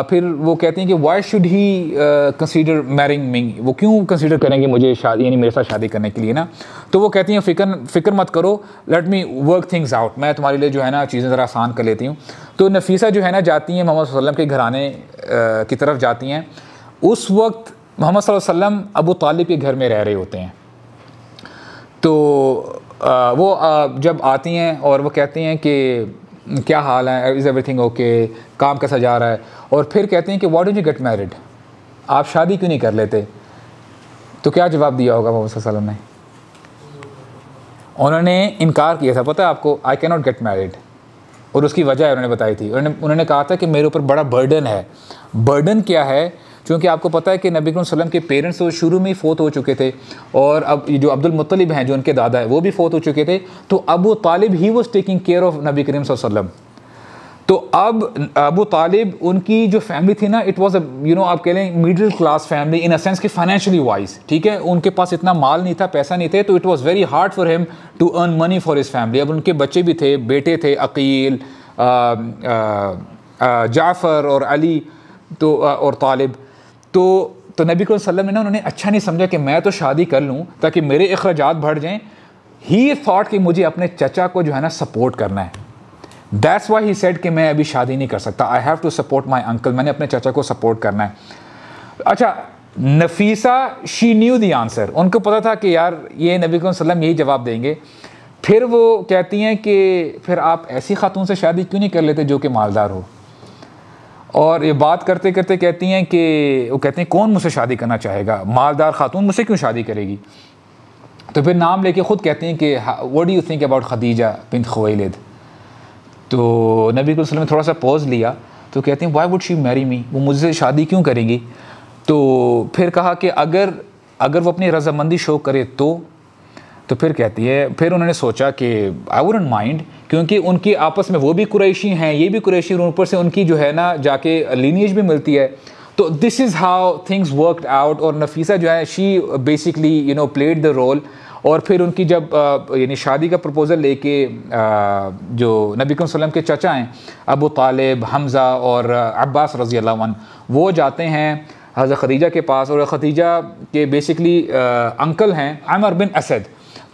फिर वो कहती हैं कि why should he consider marrying me, वो क्यों कंसीडर करेंगे मुझे शादी, यानी मेरे साथ शादी करने के लिए ना। तो वो कहती हैं फ़िक्र मत करो, let me work things out, मैं तुम्हारे लिए जो है ना चीज़ें ज़रा आसान कर लेती हूँ। तो नफीसा जो है ना जाती हैं मोहम्मद सल्लल्लाहु अलैहि वसल्लम के घराने की तरफ जाती हैं। उस वक्त मोहम्मद सल्लल्लाहु अलैहि वसल्लम अबू तालिब के घर में रह रहे होते हैं। तो वो जब आती हैं और वो कहती हैं कि क्या हाल है, इज़ एवरीथिंग ओके, काम कैसा जा रहा है, और फिर कहते हैं कि why don't you get married, आप शादी क्यों नहीं कर लेते। तो क्या जवाब दिया होगा मोहम्मद सल्लल्लाहु अलैहि वसल्लम ने? उन्होंने इनकार किया था, पता है आपको, I can not get married, और उसकी वजह उन्होंने बताई थी। उन्होंने कहा था कि मेरे ऊपर बड़ा बर्डन है। बर्डन क्या है? क्योंकि आपको पता है कि नबी करीम सल्लल्लाहु अलैहि वसल्लम के पेरेंट्स तो शुरू में ही फ़ौत हो चुके थे, और अब जो अब्दुल मुत्तलिब हैं जो उनके दादा है वो भी फ़ौत हो चुके थे। तो Abu Talib he was taking care of नबी करीम सल्लल्लाहु अलैहि वसल्लम। तो अब अबू तालिब, उनकी जो फैमिली थी ना, इट वाज आप कह लें middle class family in a sense कि फाइनेंशियली वाइज, ठीक है, उनके पास इतना माल नहीं था, पैसा नहीं थे, तो it was very hard for him to earn money for his family. अब उनके बच्चे भी थे, बेटे थे अकील, जाफ़र और अली, तो और तालिब। तो तो नबी करीम सल्लल्लाहु अलैहि वसल्लम ने ना उन्होंने अच्छा नहीं समझा कि मैं तो शादी कर लूँ ताकि मेरे अखराजात बढ़ जाएँ। ही थॉट कि मुझे अपने चचा को जो है ना सपोर्ट करना है। दैट्स वाई ही सेड कि मैं अभी शादी नहीं कर सकता, I have to support my uncle, मैंने अपने चचा को सपोर्ट करना है। अच्छा, Nafisa she knew the answer, उनको पता था कि यार ये नबी करीम सल्लल्लाहु अलैहि वसल्लम यही जवाब देंगे। फिर वो कहती हैं कि फिर आप ऐसी खातून से शादी क्यों नहीं कर लेते जो कि मालदार हो। और ये बात करते करते कहती हैं कि वो कहते हैं कौन मुझसे शादी करना चाहेगा, मालदार खातून मुझसे क्यों शादी करेगी। तो फिर नाम लेके ख़ुद कहती हैं कि what do you think about Khadija bint Khuwailid. तो नबी सल्लल्लाहु अलैहि वसल्लम ने थोड़ा सा पॉज लिया तो कहती हैं why would she marry me, वो मुझसे शादी क्यों करेंगी। तो फिर कहा कि अगर वो अपनी रज़ामंदी शो करे तो फिर कहती है, फिर उन्होंने सोचा कि आई वुडंट माइंड, क्योंकि उनकी आपस में वो भी कुरैशी हैं, ये भी कुरैशी, और ऊपर से उनकी जो है ना जाके लीनिएज भी मिलती है। तो this is how things worked out. और नफीसा जो है she basically you know played the role. और फिर उनकी जब यानी शादी का प्रपोज़ल लेके जो नबी सल्लल्लाहु अलैहि वसल्लम के चचा हैं अबू तालिब, हमज़ा और अब्बास रज़ी अल्लाह अन्हु, वो जाते हैं हज़रत खदीजा के पास। और खदीजा के बेसिकली अंकल हैं अमर बिन असद,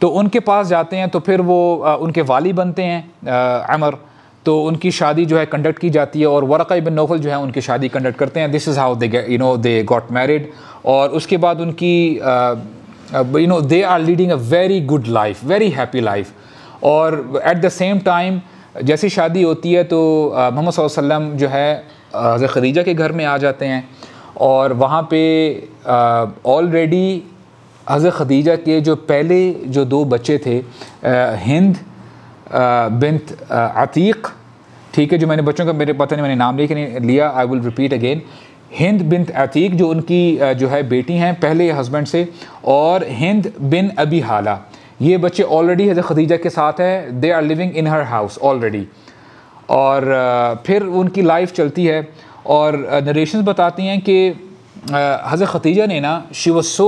तो उनके पास जाते हैं। तो फिर वो उनके वाली बनते हैं अमर। तो उनकी शादी जो है कंडक्ट की जाती है और वरक़ा इब्न नौफल जो है उनकी शादी कंडक्ट करते हैं। This is how they got married. और उसके बाद उनकी they are leading a very good life, very happy life. और एट द सेम टाइम जैसी शादी होती है तो मोहम्मद सल्लल्लाहु अलैहि वसल्लम जो है हज़रत खदीजा के घर में आ जाते हैं। और वहाँ पे ऑलरेडी हज़रत खदीजा के जो पहले जो 2 बच्चे थे, हिंद बिन्त अतीक, ठीक है, जो मैंने बच्चों का मेरे पता नहीं मैंने नाम नहीं लिया, I will repeat again, Hind bint Atiq जो उनकी जो है बेटी हैं पहले हस्बैंड से, और हिंद बिन अबी हाला, ये बच्चे ऑलरेडी हज़रत खदीजा के साथ है, they are living in her house already. और फिर उनकी लाइफ चलती है। और नरेशंस बताती हैं कि हज़रत खदीजा ने ना शी वाज सो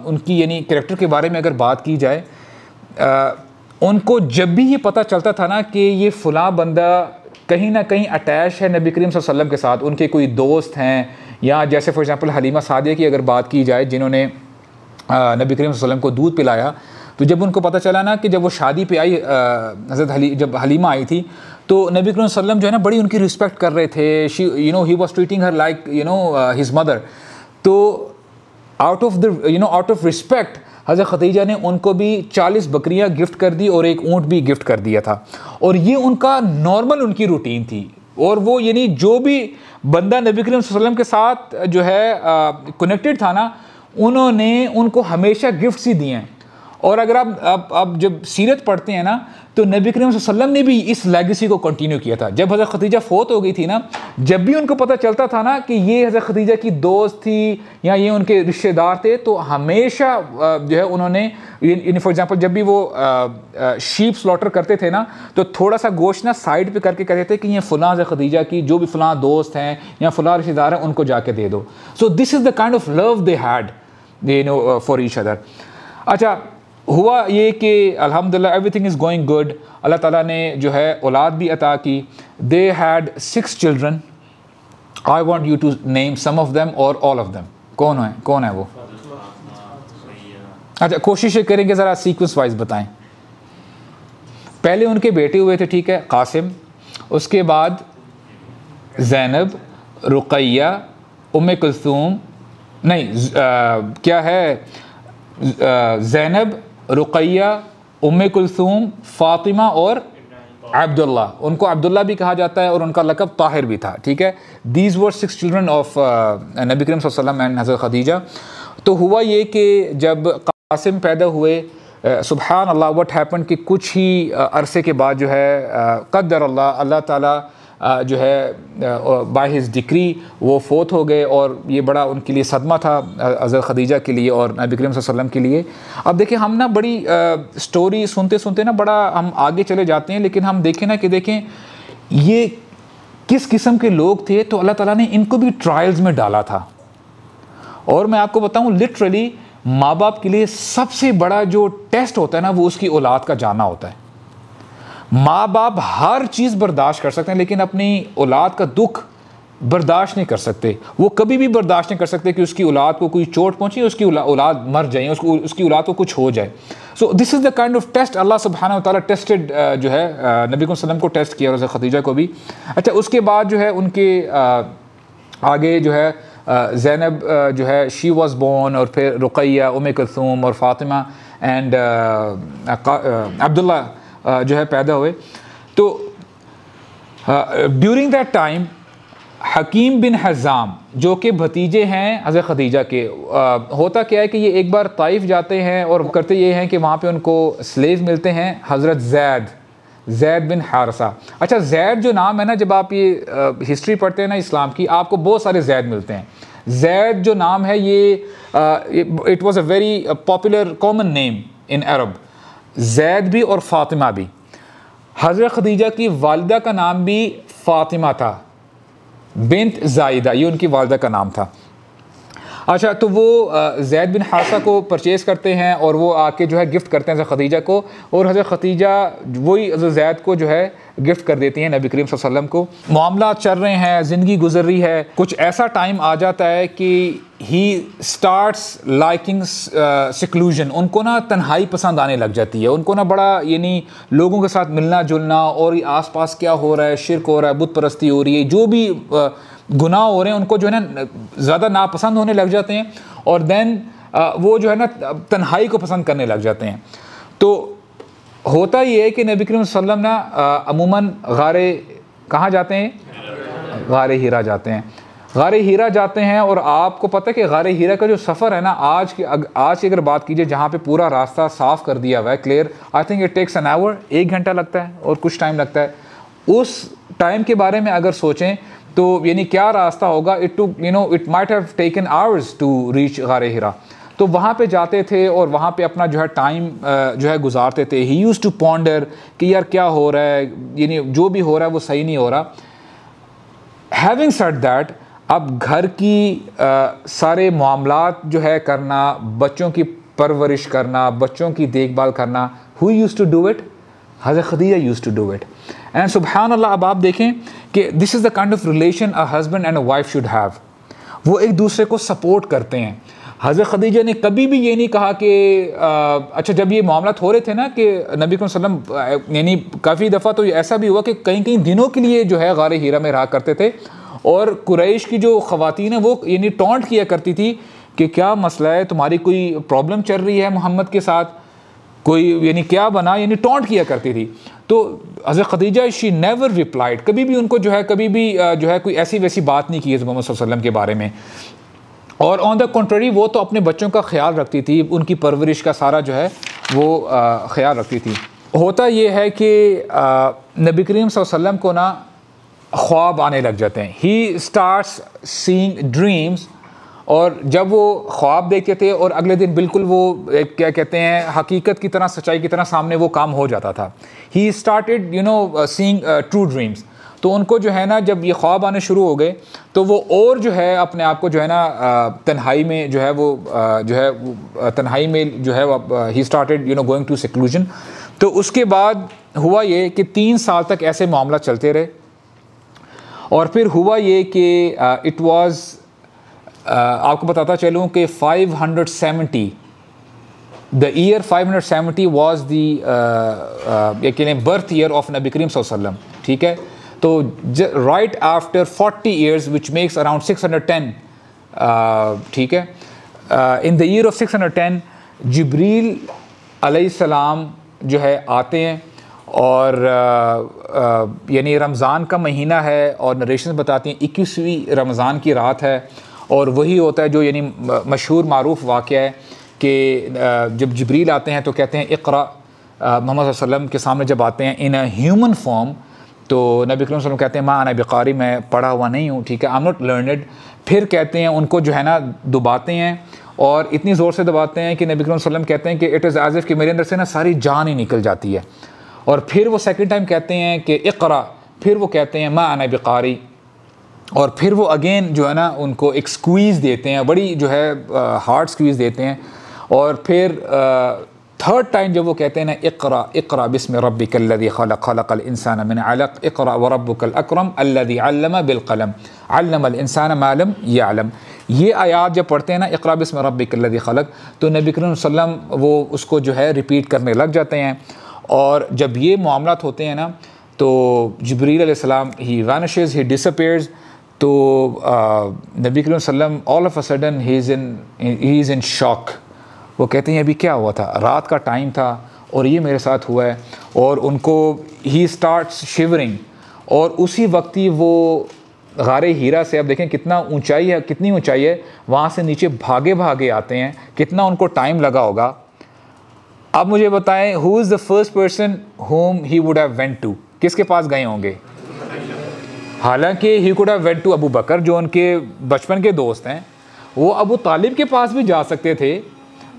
उनकी यानी कैरेक्टर के बारे में अगर बात की जाए, उनको जब भी ये पता चलता था ना कि ये फ़लाँ बंदा कहीं ना कहीं अटैच है नबी करीम सल्लल्लाहु अलैहि वसल्लम के साथ, उनके कोई दोस्त हैं, या जैसे फॉर एग्जांपल हलीमा सादिया की अगर बात की जाए जिन्होंने नबी करीम सल्लल्लाहु अलैहि वसल्लम को दूध पिलाया, तो जब उनको पता चला ना कि जब वो शादी पे आई जब हलीमा आई थी तो नबी करीम सल्लल्लाहु अलैहि वसल्लम जो है ना बड़ी उनकी रिस्पेक्ट कर रहे थे। She he was treating her like his mother. तो आउट ऑफ रिस्पेक्ट हज़रत खदीजा ने उनको भी 40 बकरियां गिफ्ट कर दी और एक ऊँट भी गिफ्ट कर दिया था। और ये उनका नॉर्मल उनकी रूटीन थी। और वो यानी जो भी बंदा नबी करीम सल्लल्लाहु अलैहि वसल्लम के साथ जो है कनेक्टेड था ना, उन्होंने उनको हमेशा गिफ्ट्स ही दिए हैं। और अगर आप जब सीरत पढ़ते हैं ना तो नबी करीम सल्लल्लाहु अलैहि वसल्लम ने भी इस लेगेसी को कंटिन्यू किया था। जब हज़रत खदीजा फौत हो गई थी ना, जब भी उनको पता चलता था ना कि ये हज़रत खदीजा की दोस्त थी या ये उनके रिश्तेदार थे, तो हमेशा जो है उन्होंने फॉर एग्जांपल जब भी वो शीप स्लॉटर करते थे ना, तो थोड़ा सा गोश्त ना साइड पे करके कहते थे कि ये फ़लाँ हज़रत खदीजा की जो भी फ़लाँ दोस्त हैं या फ़लाँ रिश्तेदार हैं उनको जाके दे दो। So this is the kind of love they had for each other. अच्छा, हुआ ये कि अल्हम्दुलिल्लाह एवरीथिंग इज़ गोइंग गुड। अल्लाह ताला ने जो है औलाद भी अता की। They had 6 children. I want you to name some of them और ऑल ऑफ देम। कौन है वो? अच्छा, कोशिश करेंगे ज़रा सीक्वेंस वाइज बताएं। पहले उनके बेटे हुए थे, ठीक है, कासिम। उसके बाद ज़ैनब, रुक़ैया, उम्मे कुलसूम, नहीं क्या है, ज़ैनब, रुक़ैया, उम्मे कुलसूम, फ़ातिमा और अब्दुल्ला। उनको अब्दुल्ला भी कहा जाता है और उनका लक़ब ताहिर भी था, ठीक है। दीज वर 6 चिल्ड्रन ऑफ नबी करीम सल्लल्लाहु अलैहि वसल्लम एंड हज़रत खदीजा। तो हुआ ये कि जब कासिम पैदा हुए, सुबहान अल्लाह, व्हाट हैपन कि कुछ ही अरसे के बाद जो है क़द्दर अल्लाह ताला जो है बाय हिज डिक्री वो फोत हो गए। और ये बड़ा उनके लिए सदमा था हज़रत खदीजा के लिए और नबी करीम सल्लल्लाहु अलैहि वसल्लम के लिए। अब देखिए, हम ना बड़ी स्टोरी सुनते सुनते ना बड़ा हम आगे चले जाते हैं, लेकिन हम देखें ना कि देखें ये किस किस्म के लोग थे। तो अल्लाह ताला ने इनको भी ट्रायल्स में डाला था। और मैं आपको बताऊँ, लिटरली माँ बाप के लिए सबसे बड़ा जो टेस्ट होता है ना, वो उसकी औलाद का जाना होता है। माँ बाप हर चीज़ बर्दाश्त कर सकते हैं, लेकिन अपनी औलाद का दुख बर्दाश्त नहीं कर सकते, वो कभी भी बर्दाश्त नहीं कर सकते कि उसकी औलाद को कोई चोट पहुंचे, उसकी औलाद मर जाए, उसकी औलाद को कुछ हो जाए। So this is the kind of test अल्लाह सुब्हानहू व तआला टेस्टेड जो है नबी सल्लम को टेस्ट किया, और खदीजा को भी। अच्छा, उसके बाद जो है उनके आगे जो है ज़ैनब जो है शी वॉज बोर्न, और फिर रुक़ैया, उम्मे कुलसूम और फ़ातिमा एंड अब्दुल्ला जो है पैदा हुए। तो ड्यूरिंग दैट टाइम हकीम बिन हज़ाम जो कि भतीजे हैं हज़रत खदीजा के, होता क्या है कि ये एक बार ताइफ जाते हैं और करते ये हैं कि वहाँ पे उनको स्लेव मिलते हैं हज़रत ज़ैद बिन हारसा। अच्छा, ज़ैद जो नाम है ना, जब आप ये हिस्ट्री पढ़ते हैं ना इस्लाम की, आपको बहुत सारे ज़ैद मिलते हैं। ज़ैद जो नाम है ये it was a very popular common name in Arab, Zaid भी और फ़ातिमा भी। हज़रत खदीजा की वालिदा का नाम भी फ़ातिमा था, बिन्त ज़ाइदा, ये उनकी वालिदा का नाम था। अच्छा, तो वो ज़ैद बिन हारसा को परचेज़ करते हैं और वो आके जो है गिफ्ट करते हैं हज़रत खदीजा को, और हज़रत खदीजा वही हज़रत ज़ैद को जो है गिफ्ट कर देती हैं नबी करीम सल्लल्लाहु अलैहि वसल्लम को। मामला चल रहे हैं, ज़िंदगी गुजर रही है, कुछ ऐसा टाइम आ जाता है कि ही स्टार्ट्स लाइकिंग सिक्लूजन, उनको ना तन्हाई पसंद आने लग जाती है, उनको ना बड़ा यानी लोगों के साथ मिलना जुलना, और आस पास क्या हो रहा है, शिर्क हो रहा है, बुत परस्ती हो रही है, जो भी गुनाह हो रहे हैं उनको जो है ना ज़्यादा नापसंद होने लग जाते हैं, और देन वो जो है ना तन्हाई को पसंद करने लग जाते हैं। तो होता ये है कि नबी करीम सल्लल्लाहु अलैहि वसल्लम ना अमूमन गारे कहाँ जाते हैं, गारे हीरा जाते हैं, गारे हीरा जाते हैं। और आपको पता है कि गारे हीरा का जो सफ़र है ना, आज की अगर बात कीजिए, जहाँ पे पूरा रास्ता साफ़ कर दिया हुआ है clear, I think it takes an hour, 1 घंटा लगता है और कुछ टाइम लगता है। उस टाइम के बारे में अगर सोचें तो यानी क्या रास्ता होगा, it might have taken hours to reach गारे हीरा। तो वहाँ पे जाते थे और वहाँ पे अपना जो है टाइम जो है गुजारते थे। ही यूज़ टू पॉन्डर कि यार क्या हो रहा है, यानी जो भी हो रहा है वो सही नहीं हो रहा। हैविंग सेड दैट, अब घर की सारे मामलात जो है करना, बच्चों की परवरिश करना, बच्चों की देखभाल करना, who use to do it, हज़रत Khadija use to do it. And सुबहान अल्लाह, अब आप देखें कि this is the kind of relation a husband and a wife should have. वो एक दूसरे को सपोर्ट करते हैं। हज़रत खदीजा ने कभी भी ये नहीं कहा कि अच्छा, जब ये मामला हो रहे थे ना कि नबी सल्लम, यानी काफ़ी दफ़ा तो ऐसा भी हुआ कि कई कई दिनों के लिए जो है गारे हीरा में रहा करते थे, और कुरैश की जो ख़वातीन है वो यानी टॉन्ट किया करती थी कि क्या मसला है, तुम्हारी कोई प्रॉब्लम चल रही है मोहम्मद के साथ, कोई यानी क्या बना, यानी टॉन्ट किया करती थी। तो हज़रत खदीजा शी नेवर रिप्लाइड, कभी भी उनको जो है कभी भी जो है कोई ऐसी वैसी बात नहीं की है मोहम्मद सल्लल्लाहु अलैहि वसल्लम के बारे में। और ऑन द कॉन्ट्ररी वो तो अपने बच्चों का ख्याल रखती थी, उनकी परवरिश का सारा जो है वो ख्याल रखती थी। होता ये है कि नबी करीम सल्लल्लाहु अलैहि वसल्लम को ना ख्वाब आने लग जाते हैं। ही स्टार्ट्स सीइंग ड्रीम्स, और जब वो ख्वाब देखते थे और अगले दिन बिल्कुल वो क्या कहते हैं हकीकत की तरह, सच्चाई की तरह सामने वो काम हो जाता था। He started seeing true dreams. तो उनको जो है ना जब ये ख्वाब आने शुरू हो गए तो वो और जो है अपने आप को जो है ना तन्हाई में जो है वो तन्हाई में जो है ही स्टार्टेड गोइंग टू सेक्लूजन। तो उसके बाद हुआ ये कि 3 साल तक ऐसे मामला चलते रहे, और फिर हुआ ये कि इट वाज आपको बताता चलूँ कि 570 the year 570 was the birth year of नबी करीम सल्लल्लाहु अलैहि वसल्लम। ठीक है, तो right after 40 years which makes around 610, ठीक है, इन द ईयर ऑफ 610 जिब्रील अलैहिस्सलाम जो है आते हैं, और यानी रमज़ान का महीना है, और नरेशन बताती हैं 21वीं रमज़ान की रात है। और वही होता है जो यानी मशहूर मारूफ वाक़या है कि जब जिब्रील आते हैं तो कहते हैं इक़रा, मोहम्मद सल्लल्लाहु अलैहि वसल्लम के सामने जब आते हैं इन अ ह्यूमन फॉर्म, तो नबी करीम सल्लल्लाहु अलैहि वसल्लम कहते हैं मा अना बिकारी, मैं पढ़ा हुआ नहीं हूँ, ठीक है, आई एम नॉट लर्नड। फिर कहते हैं उनको जो है ना दबाते हैं, और इतनी ज़ोर से दबाते हैं कि नबी करीम सल्लल्लाहु अलैहि वसल्लम कहते हैं कि इट इज़ एज़ इफ़ कि मेरे अंदर से ना सारी जान ही निकल जाती है। और फिर वो सेकंड टाइम कहते हैं कि इक़रा, फिर वो कहते हैं मा अना बिकारी, और फिर वो अगेन जो है ना उनको एक स्क्वीज़ देते हैं, बड़ी जो है हार्ड स्क्वीज़ देते हैं, और फिर थर्ड टाइम जब वो कहते हैं ना इक़रा इक़रा बिस्मि रब्बिकल्लज़ी खलक़ खलक़ल इंसाना मिन अलक़ इक़रा व रब्बुकल अकरम अल्लज़ी अल्लम बिल क़लम अल्लमल इंसाना मा लम यअलम, ये आयात जब पढ़ते हैं ना इक़रा बिस्मि रब्बिकल्लज़ी खलक़, तो नबी करीम सल्लल्लाहु अलैहि वसल्लम वो उसको जो है रिपीट करने लग जाते हैं। और जब ये मामलात होते हैं ना तो जिब्रील अलैहिस्सलाम ही वैनिशेस, ही डिसअपीयर्स, तो नबी करीम सल्लल्लाहु अलैहि वसल्लम all of a sudden he is in shock. वो कहते हैं अभी क्या हुआ था, रात का टाइम था और ये मेरे साथ हुआ है, और उनको ही स्टार्ट्स शिवरिंग, और उसी वक्त ही वो गारे हीरा से, अब देखें कितना ऊंचाई है, कितनी ऊंचाई है, वहाँ से नीचे भागे भागे आते हैं, कितना उनको टाइम लगा होगा। अब मुझे बताएं who is the first person whom he would have went to, किसके पास गए होंगे? हालांकि he could have went to Abu Bakr, जो उनके बचपन के दोस्त हैं। वो अबू तालिब के पास भी जा सकते थे,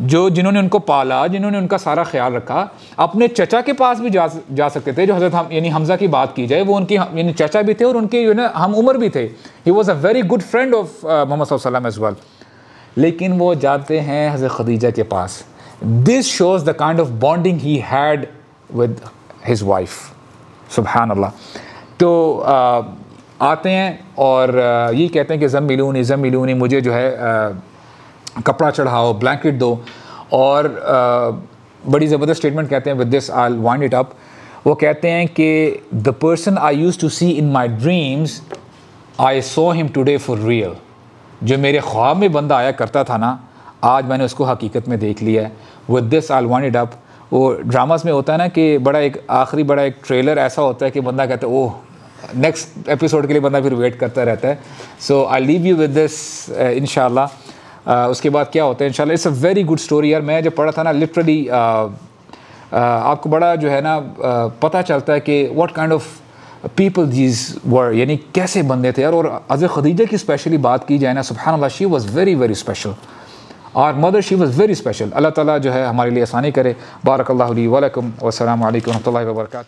जिन्होंने उनको पाला, जिन्होंने उनका सारा ख्याल रखा। अपने चचा के पास भी जा सकते थे, जो हज़रत यानी हमज़ा की बात की जाए, वो उनकी यानी चचा भी थे और उनके हम उम्र भी थे। He was a very good friend of Muhammad सल्लल्लाहु अलैहि वसल्लम एज़ वेल। लेकिन वो जाते हैं हज़रत खदीजा के पास। This shows the kind of bonding he had with his wife, सुबहान अल्लाह। तो आते हैं और ये कहते हैं कि ज़म्मिलूनी, मुझे जो है कपड़ा चढ़ाओ, ब्लैंकेट दो, और बड़ी ज़बरदस्त स्टेटमेंट कहते हैं, with this I will wind it up. वो कहते हैं कि the person I used to see in my dreams I saw him today for real. जो मेरे ख्वाब में बंदा आया करता था ना, आज मैंने उसको हकीकत में देख लिया है। With this I will wind it up. वो ड्रामास में होता है ना कि आखिरी बड़ा एक ट्रेलर ऐसा होता है कि बंदा कहता है ओह, नेक्स्ट एपिसोड के लिए बंदा फिर वेट करता रहता है। So I leave you with this इंशाल्लाह। उसके बाद क्या होता है इंशाल्लाह। It's a very good story यार। मैं जब पढ़ा था ना, लिटरली आपको बड़ा जो है ना पता चलता है कि what kind of people these were, यानी कैसे बंदे थे यार। और हज़रत खदीजा की स्पेशली बात की जाए ना, सुब्हान अल्लाह, she was very very special. और mother, she was very special. अल्लाह ताला जो है हमारे लिए आसानी करे। बारकल्लाहु ली व लकुम, व अस्सलामु अलैकुम व रहमतुल्लाहि व बरकातुहू।